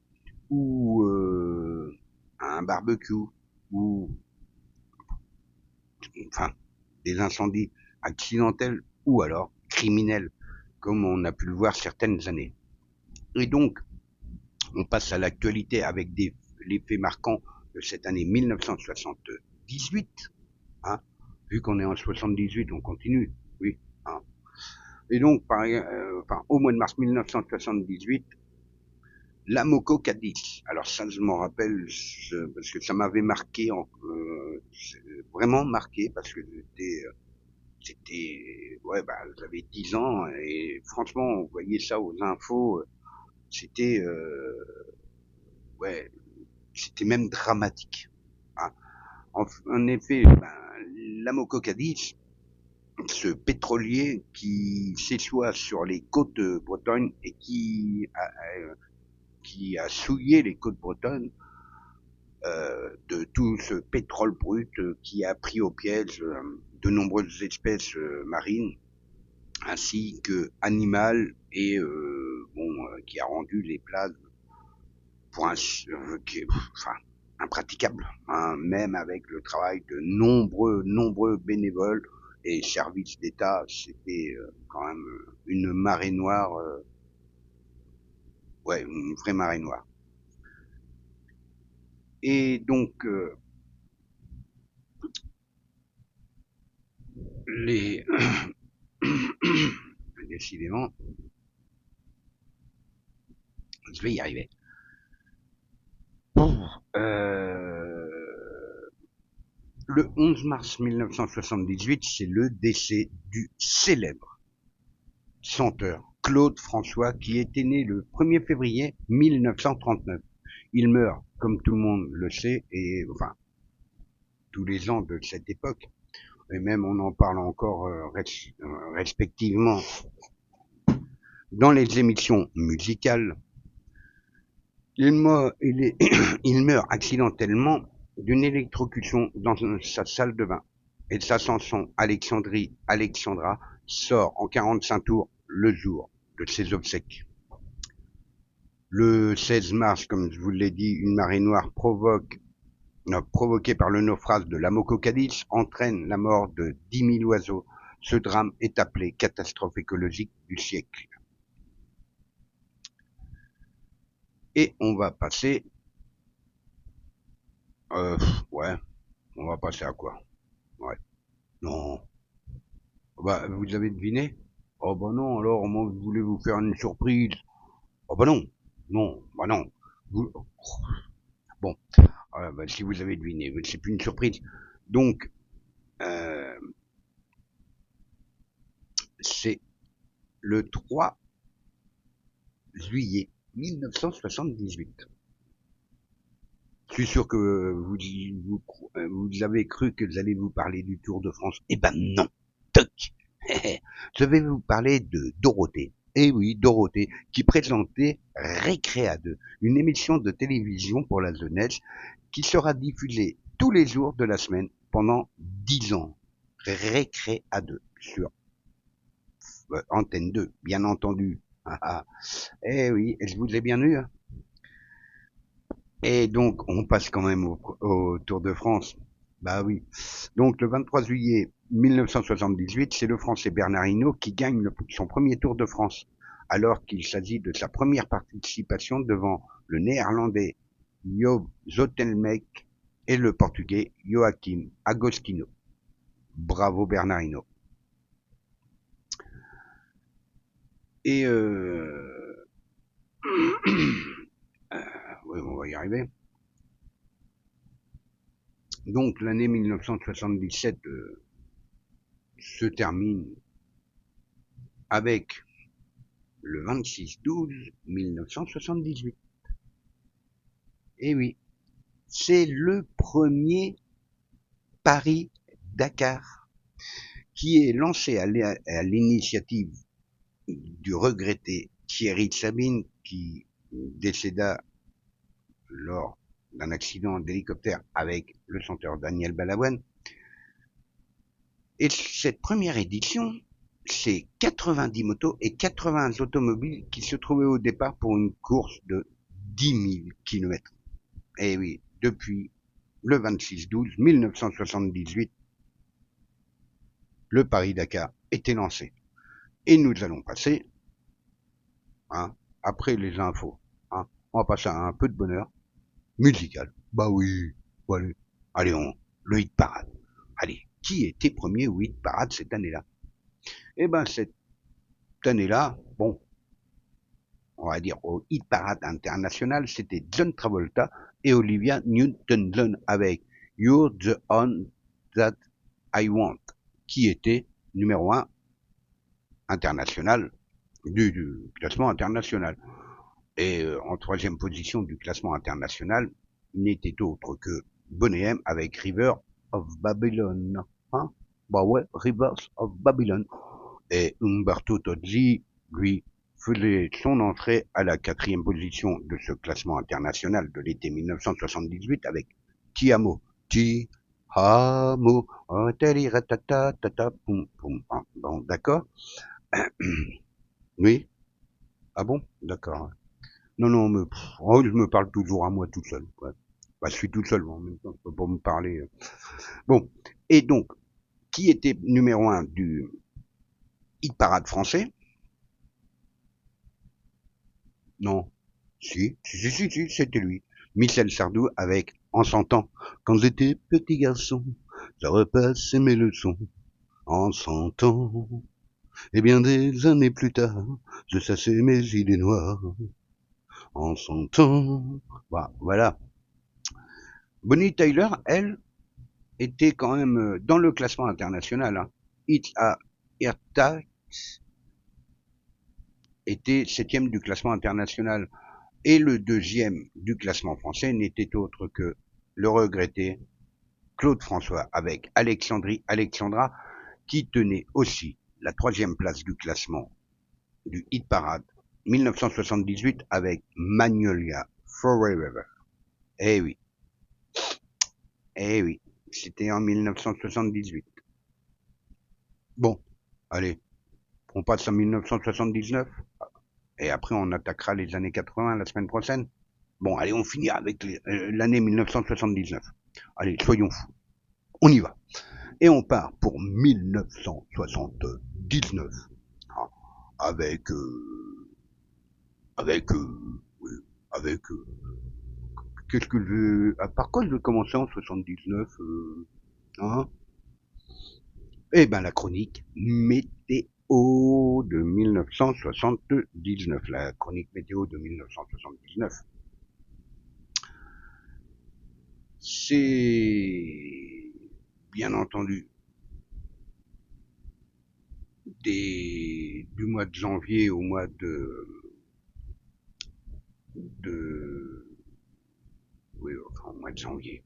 Speaker 1: ou à un barbecue ou enfin des incendies accidentels ou alors criminels, comme on a pu le voir certaines années. Et donc, on passe à l'actualité avec les faits marquants de cette année 1978. Vu qu'on est en 78, on continue. Oui. Et donc, au mois de mars 1978, la Moco Cadiz. Alors ça, je m'en rappelle parce que ça m'avait marqué, vraiment marqué, parce que j'avais 10 ans et franchement, on voyait ça aux infos. C'était c'était même dramatique. En effet, la Moco Cadiz, ce pétrolier qui s'échoua sur les côtes bretonnes et qui a souillé les côtes bretonnes de tout ce pétrole brut qui a pris au piège de nombreuses espèces marines ainsi que animales et qui a rendu les plages pour impraticables, même avec le travail de nombreux bénévoles et services d'État. C'était quand même une marée noire, une vraie marée noire. Et donc décidément, je vais y arriver. Le 11 mars 1978, c'est le décès du célèbre chanteur Claude François, qui était né le 1er février 1939. Il meurt, comme tout le monde le sait, et tous les ans de cette époque, et même on en parle encore respectivement dans les émissions musicales. Il meurt accidentellement d'une électrocution dans sa salle de bain. Et sa chanson Alexandra sort en 45 tours le jour de ses obsèques. Le 16 mars, comme je vous l'ai dit, une marée noire provoquée par le naufrage de l'Amoco Cadiz entraîne la mort de 10 000 oiseaux. Ce drame est appelé catastrophe écologique du siècle. Et on va passer... ouais, on va passer à quoi? Ouais. Non. Bah, vous avez deviné? Oh bah non, alors moi je voulais vous faire une surprise. Oh bah non. Non, bah non. Vous... Bon, bah, si vous avez deviné, c'est plus une surprise. Donc, c'est le 3 juillet 1978. Je suis sûr que vous avez cru que j'allais vous parler du Tour de France. Eh ben non. Toc. Je vais vous parler de Dorothée. Eh oui, Dorothée, qui présentait Récréa 2, une émission de télévision pour la jeunesse qui sera diffusée tous les jours de la semaine pendant 10 ans. Récréa 2 sur Antenne 2, bien entendu. Eh oui, je vous ai bien eu. Hein. Et donc, on passe quand même au Tour de France. Bah oui. Donc, le 23 juillet 1978, c'est le Français Bernard Hinault qui gagne son premier Tour de France, alors qu'il s'agit de sa première participation devant le Néerlandais Joop Zoetemelk et le Portugais Joaquim Agostinho. Bravo Bernard Hinault. Et oui, on va y arriver. Donc l'année 1977 se termine avec le 26-12-1978. Et oui, c'est le premier Paris-Dakar qui est lancé à l'initiative du regretté Thierry Sabine qui décéda lors d'un accident d'hélicoptère avec le chanteur Daniel Balavoine. Et cette première édition, c'est 90 motos et 80 automobiles qui se trouvaient au départ pour une course de 10 000 km. Et oui, depuis le 26-12-1978, le Paris-Dakar était lancé. Et nous allons passer, après les infos, on va passer à un peu de bonheur musical. Bah oui, voilà. Allez, le hit parade. Allez, qui était premier au hit parade cette année-là? Eh ben, cette année-là, bon, on va dire au hit parade international, c'était John Travolta et Olivia Newton-John avec You're the One That I Want, qui était numéro 1 international du classement international. Et en troisième position du classement international n'était autre que Boney M avec River of Babylon. Hein? Bah ouais, Rivers of Babylon. Et Umberto Tozzi, lui, faisait son entrée à la quatrième position de ce classement international de l'été 1978 avec Ti Amo. Ti Amo. Bon, d'accord. Oui. Ah bon? D'accord. Non, non, mais je me parle toujours à moi tout seul. Ouais. Bah, je suis tout seul, en même temps, je peux pas me parler. Bon. Et donc, qui était numéro 1 du hit parade français? Non. Si, c'était lui. Michel Sardou avec En s'entend. Quand j'étais petit garçon, je repassais mes leçons. En s'entend. Et bien des années plus tard, je chassais mes idées noires. En s'entend. Bah, voilà. Bonnie Tyler, elle, était quand même dans le classement international. Hein. It's a Airtags était septième du classement international. Et le deuxième du classement français n'était autre que le regretté Claude François avec Alexandra qui tenait aussi la troisième place du classement du hit parade 1978 avec Magnolia Forever. Eh oui, eh oui, c'était en 1978. Bon, allez, On passe en 1979 et après on attaquera les années 80 la semaine prochaine. Bon, allez, on finit avec l'année 1979. Allez, soyons fous. On y va. Et on part pour 1979. Hein, avec... avec... oui, avec... qu'est-ce que je veux... Par quoi je vais commencer en 79 hein? Eh ben, la chronique météo de 1979. La chronique météo de 1979. C'est bien entendu du mois de janvier au mois de oui, enfin, au mois de janvier.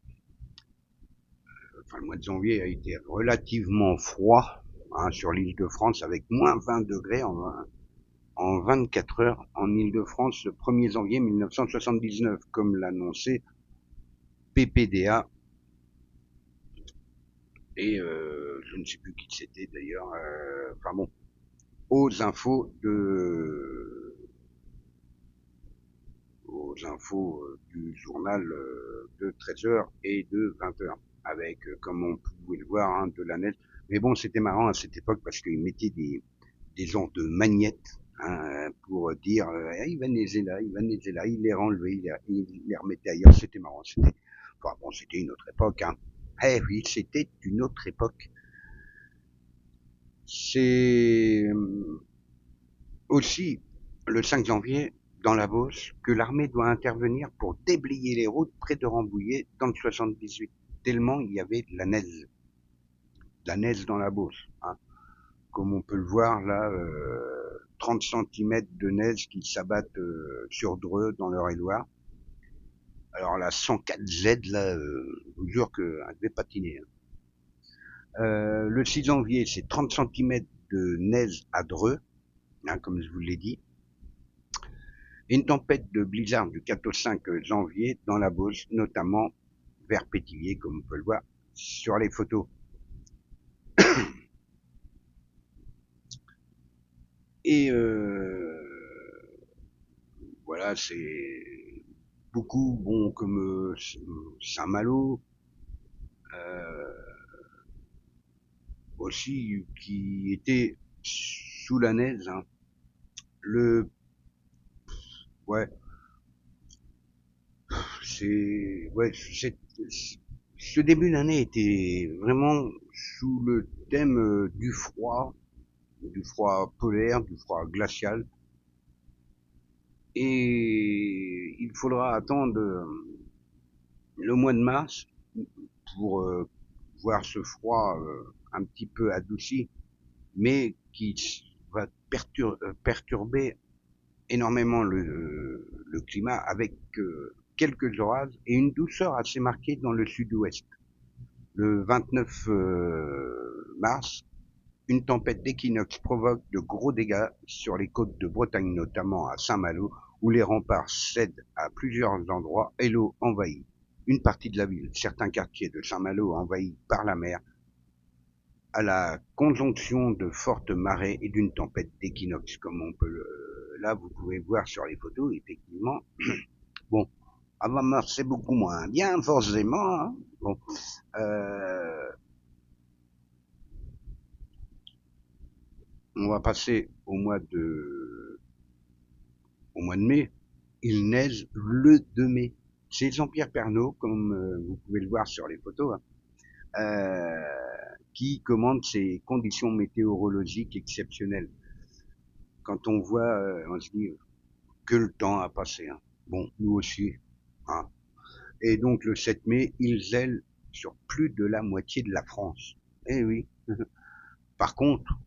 Speaker 1: Enfin, le mois de janvier a été relativement froid hein, sur l'île de France avec moins 20 degrés en 24 heures en île de France le 1er janvier 1979, comme l'annonçait PPDA. Et je ne sais plus qui c'était d'ailleurs. Enfin bon, aux infos du journal de 13h et de 20h, avec, comme on pouvait le voir, hein, de la neige. Mais bon, c'était marrant à cette époque parce qu'ils mettaient des genres de magnettes hein, pour dire il va neiger là, il va neiger là, il les renlevait, il les remettait ailleurs. C'était marrant. Enfin bon, c'était une autre époque. Hein. Eh oui, c'était une autre époque. C'est aussi le 5 janvier, dans la Beauce, que l'armée doit intervenir pour déblayer les routes près de Rambouillet dans le 78, tellement il y avait de la neige. De la neige dans la Beauce. Hein. Comme on peut le voir là, 30 cm de neige qui s'abattent sur Dreux dans l'Eure-et-Loire. Alors la 104Z, là, je vous jure qu'elle devait patiner. Hein. Le 6 janvier, c'est 30 cm de neige à Dreux, hein, comme je vous l'ai dit. Une tempête de blizzard du 4 au 5 janvier dans la Beauce, notamment vers Pétillier, comme on peut le voir sur les photos. Et voilà, c'est beaucoup, bon, comme Saint-Malo, aussi, qui était sous la neige. Hein. Ouais, ce début d'année était vraiment sous le thème du froid polaire, du froid glacial. Et il faudra attendre le mois de mars pour voir ce froid un petit peu adouci, mais qui va perturber énormément le climat avec quelques orages et une douceur assez marquée dans le sud-ouest. Le 29 mars, une tempête d'équinoxe provoque de gros dégâts sur les côtes de Bretagne, notamment à Saint-Malo, où les remparts cèdent à plusieurs endroits et l'eau envahit une partie de la ville. Certains quartiers de Saint-Malo envahis par la mer, à la conjonction de fortes marées et d'une tempête d'équinoxe, comme on peut là vous pouvez voir sur les photos, effectivement. Bon, avant mars c'est beaucoup moins bien, forcément. Hein. Bon, on va passer au mois de mai. Il neige le 2 mai. C'est Jean-Pierre Pernaut, comme vous pouvez le voir sur les photos, hein, qui commande ces conditions météorologiques exceptionnelles. Quand on voit, on se dit que le temps a passé. Hein. Bon, nous aussi. Hein. Et donc le 7 mai, il gèle sur plus de la moitié de la France. Eh oui. Par contre,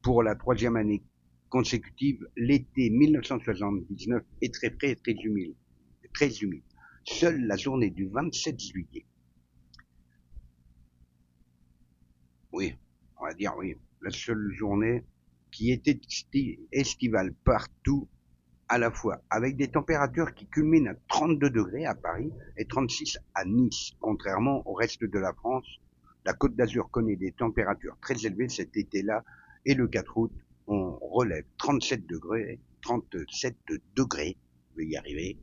Speaker 1: pour la 3e année consécutive, l'été 1979 est très frais et très humide. Très humide. Seule la journée du 27 juillet. Oui, on va dire oui. La seule journée qui était estivale partout à la fois, avec des températures qui culminent à 32 degrés à Paris et 36 à Nice. Contrairement au reste de la France, la Côte d'Azur connaît des températures très élevées cet été-là Et le 4 août, on relève 37 degrés, je vais y arriver,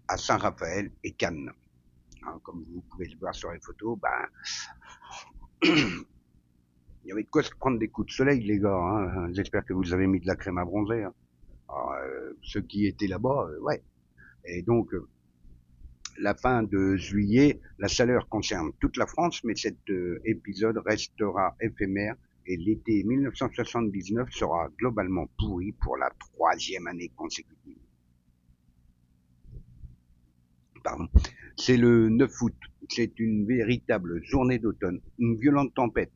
Speaker 1: à Saint-Raphaël et Cannes. Hein, comme vous pouvez le voir sur les photos, il y avait de quoi se prendre des coups de soleil, les gars. Hein. J'espère que vous avez mis de la crème à bronzer. Hein. Alors, ceux qui étaient là-bas, ouais. Et donc, la fin de juillet, la chaleur concerne toute la France, mais cet épisode restera éphémère et l'été 1979 sera globalement pourri pour la 3e année consécutive. Pardon. C'est le 9 août. C'est une véritable journée d'automne. Une violente tempête,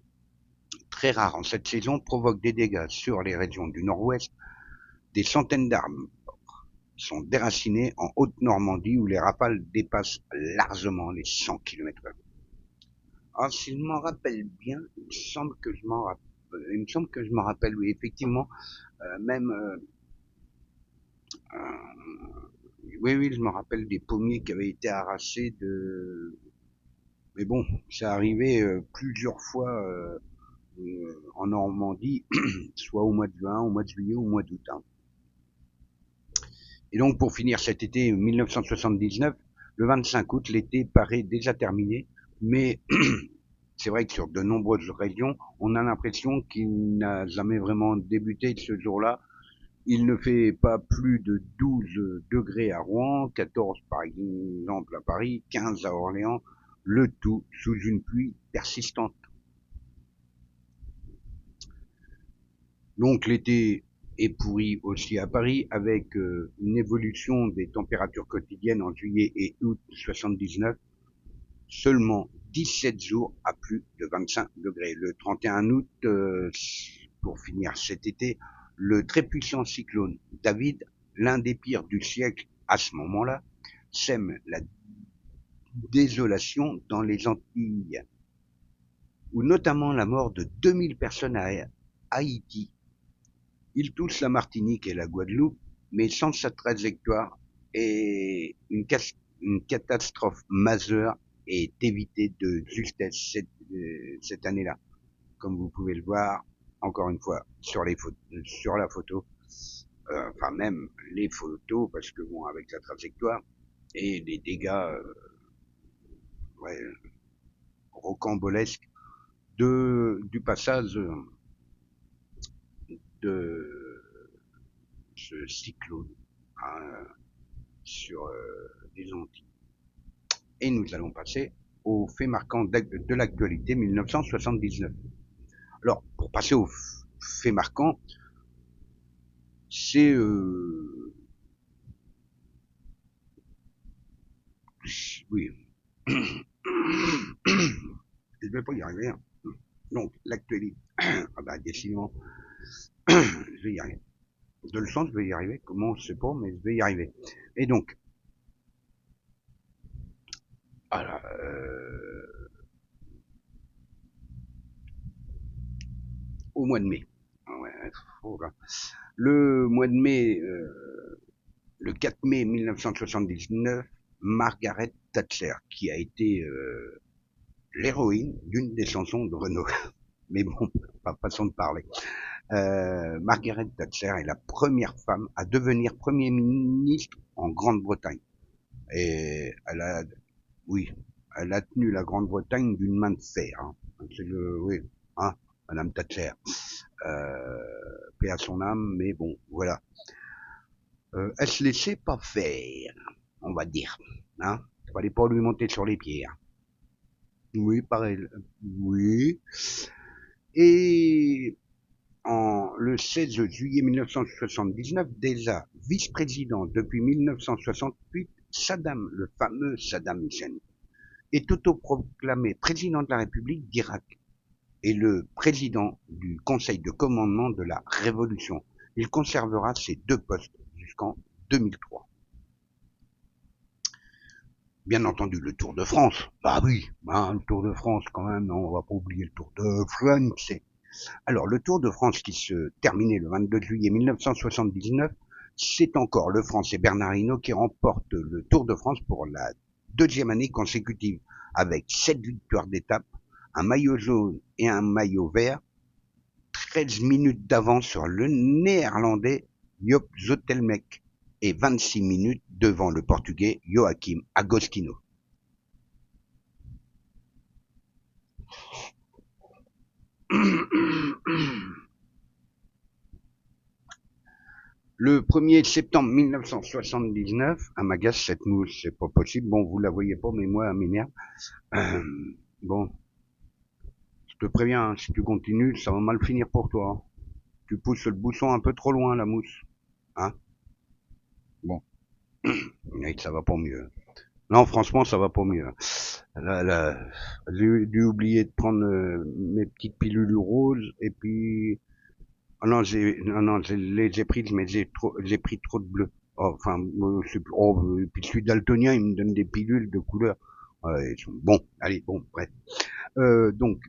Speaker 1: très rare en cette saison, provoque des dégâts sur les régions du nord-ouest. Des centaines d'arbres sont déracinés en Haute-Normandie où les rafales dépassent largement les 100 km/h. Alors, si je m'en rappelle bien, il me semble que je m'en rappelle, oui, effectivement, même, oui, je me rappelle des pommiers qui avaient été arrachés mais bon, ça arrivait plusieurs fois en Normandie, soit au mois de juin, au mois de juillet, au mois d'août. Hein. Et donc, pour finir cet été 1979, le 25 août, l'été paraît déjà terminé, mais c'est vrai que sur de nombreuses régions, on a l'impression qu'il n'a jamais vraiment débuté ce jour-là. Il ne fait pas plus de 12 degrés à Rouen, 14 par exemple à Paris, 15 à Orléans, le tout sous une pluie persistante. Donc l'été est pourri aussi à Paris avec une évolution des températures quotidiennes en juillet et août 79, seulement 17 jours à plus de 25 degrés. Le 31 août, pour finir cet été, le très puissant cyclone David, l'un des pires du siècle à ce moment-là, sème la désolation dans les Antilles, où notamment la mort de 2000 personnes à Haïti. Il touche la Martinique et la Guadeloupe, mais sans sa trajectoire et une catastrophe majeure est évitée de justesse cette année-là. Comme vous pouvez le voir, encore une fois, sur la photo, enfin même les photos, parce que bon, avec la trajectoire et les dégâts ouais, rocambolesques du passage de ce cyclone hein, sur les Antilles. Et nous allons passer aux faits marquants de l'actualité 1979. Alors, pour passer aux faits marquants, c'est oui. Je vais pas y arriver. Hein. Donc, l'actualité. Ah bah, décidément, je vais y arriver. De le sens, je vais y arriver. Comment, je sais pas, mais je vais y arriver. Et donc, voilà, au mois de mai. Ouais, le mois de mai, le 4 mai 1979, Margaret Thatcher, qui a été l'héroïne d'une des chansons de Renaud. Mais bon, pas façon de parler. Margaret Thatcher est la première femme à devenir Premier ministre en Grande-Bretagne. Et elle a tenu la Grande-Bretagne d'une main de fer. Hein. Oui, hein, Madame Thatcher. Paix à son âme, mais bon, voilà. Elle se laissait pas faire, on va dire. Hein. Fallait pas lui monter sur les pieds. Hein. Oui, pareil. Oui. Et le 16 juillet 1979, déjà vice-président depuis 1968, le fameux Saddam Hussein, est autoproclamé président de la République d'Irak et le président du conseil de commandement de la Révolution. Il conservera ces deux postes jusqu'en 2003. Bien entendu, le Tour de France. Bah oui, le Tour de France quand même, non, on va pas oublier le Tour de France. Alors, le Tour de France qui se terminait le 22 juillet 1979, c'est encore le Français Bernard Hinault qui remporte le Tour de France pour la deuxième année consécutive, avec 7 victoires d'étape, un maillot jaune et un maillot vert, 13 minutes d'avance sur le néerlandais Joop Zoetemelk et 26 minutes devant le portugais Joaquim Agostinho. Le 1er septembre 1979, à m'agace cette mousse, c'est pas possible. Bon, vous la voyez pas, mais moi, elle m'énerve. Bon, je te préviens, si tu continues, ça va mal finir pour toi. Tu pousses le bouchon un peu trop loin, la mousse. Hein? Bon, ça va pas mieux. Non, franchement, ça va pas mieux. J'ai dû oublier de prendre mes petites pilules roses, et puis... Ah non, je les ai prises, mais j'ai pris trop de bleu. Oh, enfin, et puis je suis daltonien, il me donne des pilules de couleur. Bon, allez, bon, bref. Donc,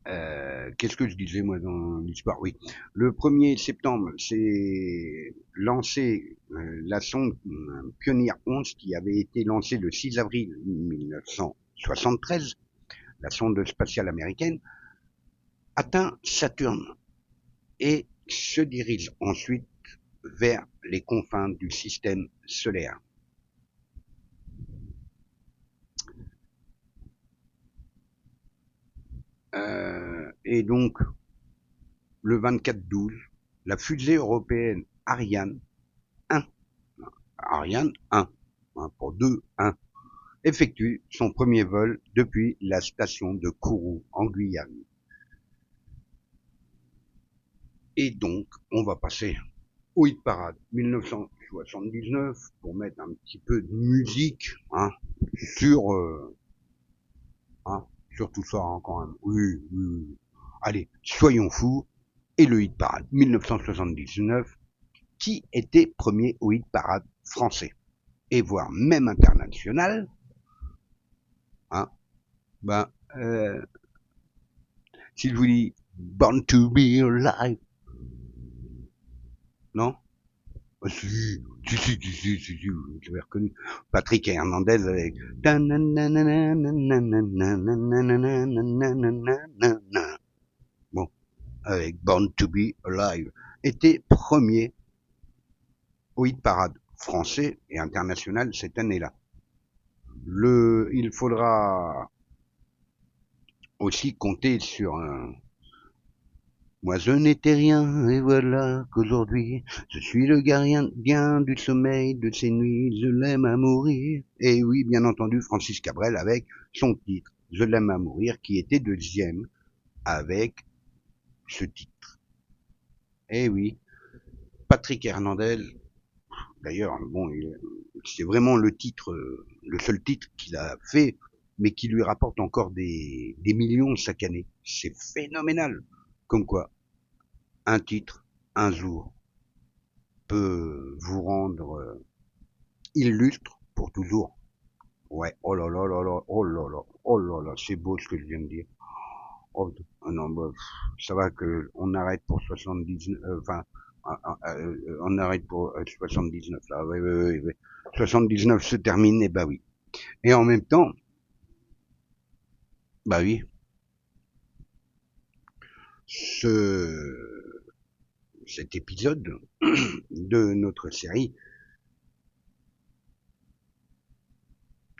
Speaker 1: qu'est-ce que je disais moi dans l'histoire? Oui, le 1er septembre, c'est lancé la sonde Pioneer 11 qui avait été lancée le 6 avril 1973, la sonde spatiale américaine, atteint Saturne et se dirige ensuite vers les confins du système solaire. Et donc, le 24-12, la fusée européenne Ariane 1, pour 2-1, effectue son premier vol depuis la station de Kourou en Guyane. Et donc, on va passer au hit parade 1979 pour mettre un petit peu de musique sur sur tout ça quand même. Oui. Allez, soyons fous. Et le hit parade 1979, qui était premier au hit parade français et voire même international. Si je vous dis Born to be alive, non? Si, vous l'avez reconnu. Patrick Hernandez avec bon, avec Born to be alive, était premier au hit parade français et international cette année-là. Il faudra aussi compter sur un... Moi je n'étais rien, et voilà qu'aujourd'hui, je suis le gardien du sommeil de ces nuits, je l'aime à mourir. Et oui, bien entendu, Francis Cabrel avec son titre, Je l'aime à mourir, qui était deuxième avec ce titre. Et oui, Patrick Hernandez, d'ailleurs, bon, c'est vraiment le seul titre qu'il a fait, mais qui lui rapporte encore des millions chaque année. C'est phénoménal. Comme quoi, un titre, un jour, peut vous rendre illustre pour toujours. Ouais, oh là là là là, oh là là, oh là là, c'est beau ce que je viens de dire. Oh, non, bah, ça va que on arrête pour 79, on arrête pour 79 là, oui. 79 se termine, et bah oui. Et en même temps, bah oui, cet épisode de notre série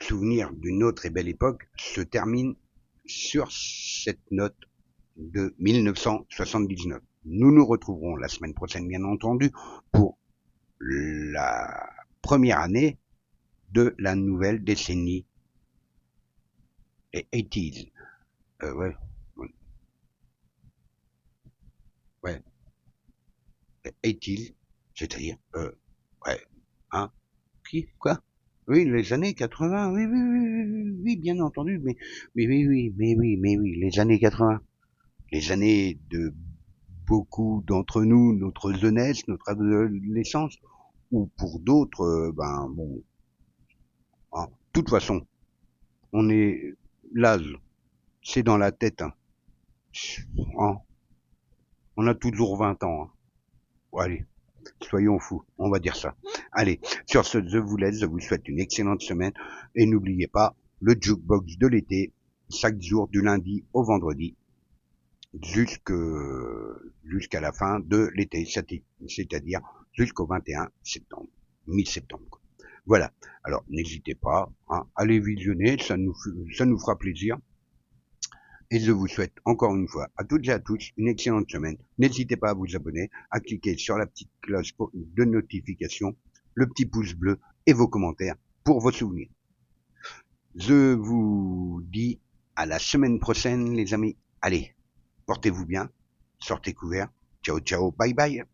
Speaker 1: Souvenir d'une autre et belle époque se termine sur cette note de 1979. Nous nous retrouverons la semaine prochaine, bien entendu, pour la première année de la nouvelle décennie et 80s. Ouais, 80s, c'est-à-dire, quoi? Oui, les années 80, oui, bien entendu, mais oui, les années 80. Les années de beaucoup d'entre nous, notre jeunesse, notre adolescence, ou pour d'autres, de toute façon, on est, l'âge, c'est dans la tête, on a toujours 20 ans, Bon, allez, soyons fous, on va dire ça. Allez, sur ce, je vous laisse, je vous souhaite une excellente semaine, et n'oubliez pas, le jukebox de l'été, chaque jour du lundi au vendredi, jusqu'à la fin de l'été, c'est-à-dire jusqu'au 21 septembre, mi-septembre, quoi. Voilà. Alors, n'hésitez pas, hein, à les visionner, ça nous fera plaisir. Et je vous souhaite encore une fois à toutes et à tous une excellente semaine. N'hésitez pas à vous abonner, à cliquer sur la petite cloche de notification, le petit pouce bleu et vos commentaires pour vos souvenirs. Je vous dis à la semaine prochaine, les amis. Allez, portez-vous bien, sortez couverts. Ciao, ciao, bye bye.